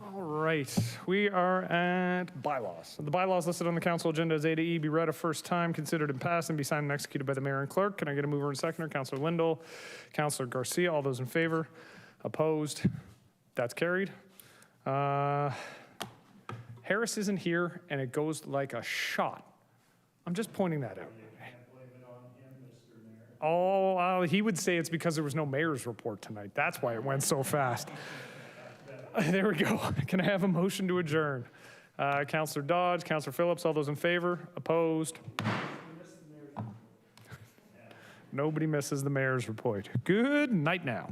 Speaker 1: All right, we are at bylaws. The bylaws listed on the council agenda as A to E be read a first time, considered and passed, and be signed and executed by the mayor and clerk. Can I get a mover and seconder? Councillor Lindell, Councillor Garcia, all those in favor? Opposed? That's carried. Harris isn't here, and it goes like a shot. I'm just pointing that out. Oh, he would say it's because there was no mayor's report tonight. That's why it went so fast. There we go. Can I have a motion to adjourn? Councillor Dodge, Councillor Phillips, all those in favor? Opposed? Nobody misses the mayor's report. Good night now.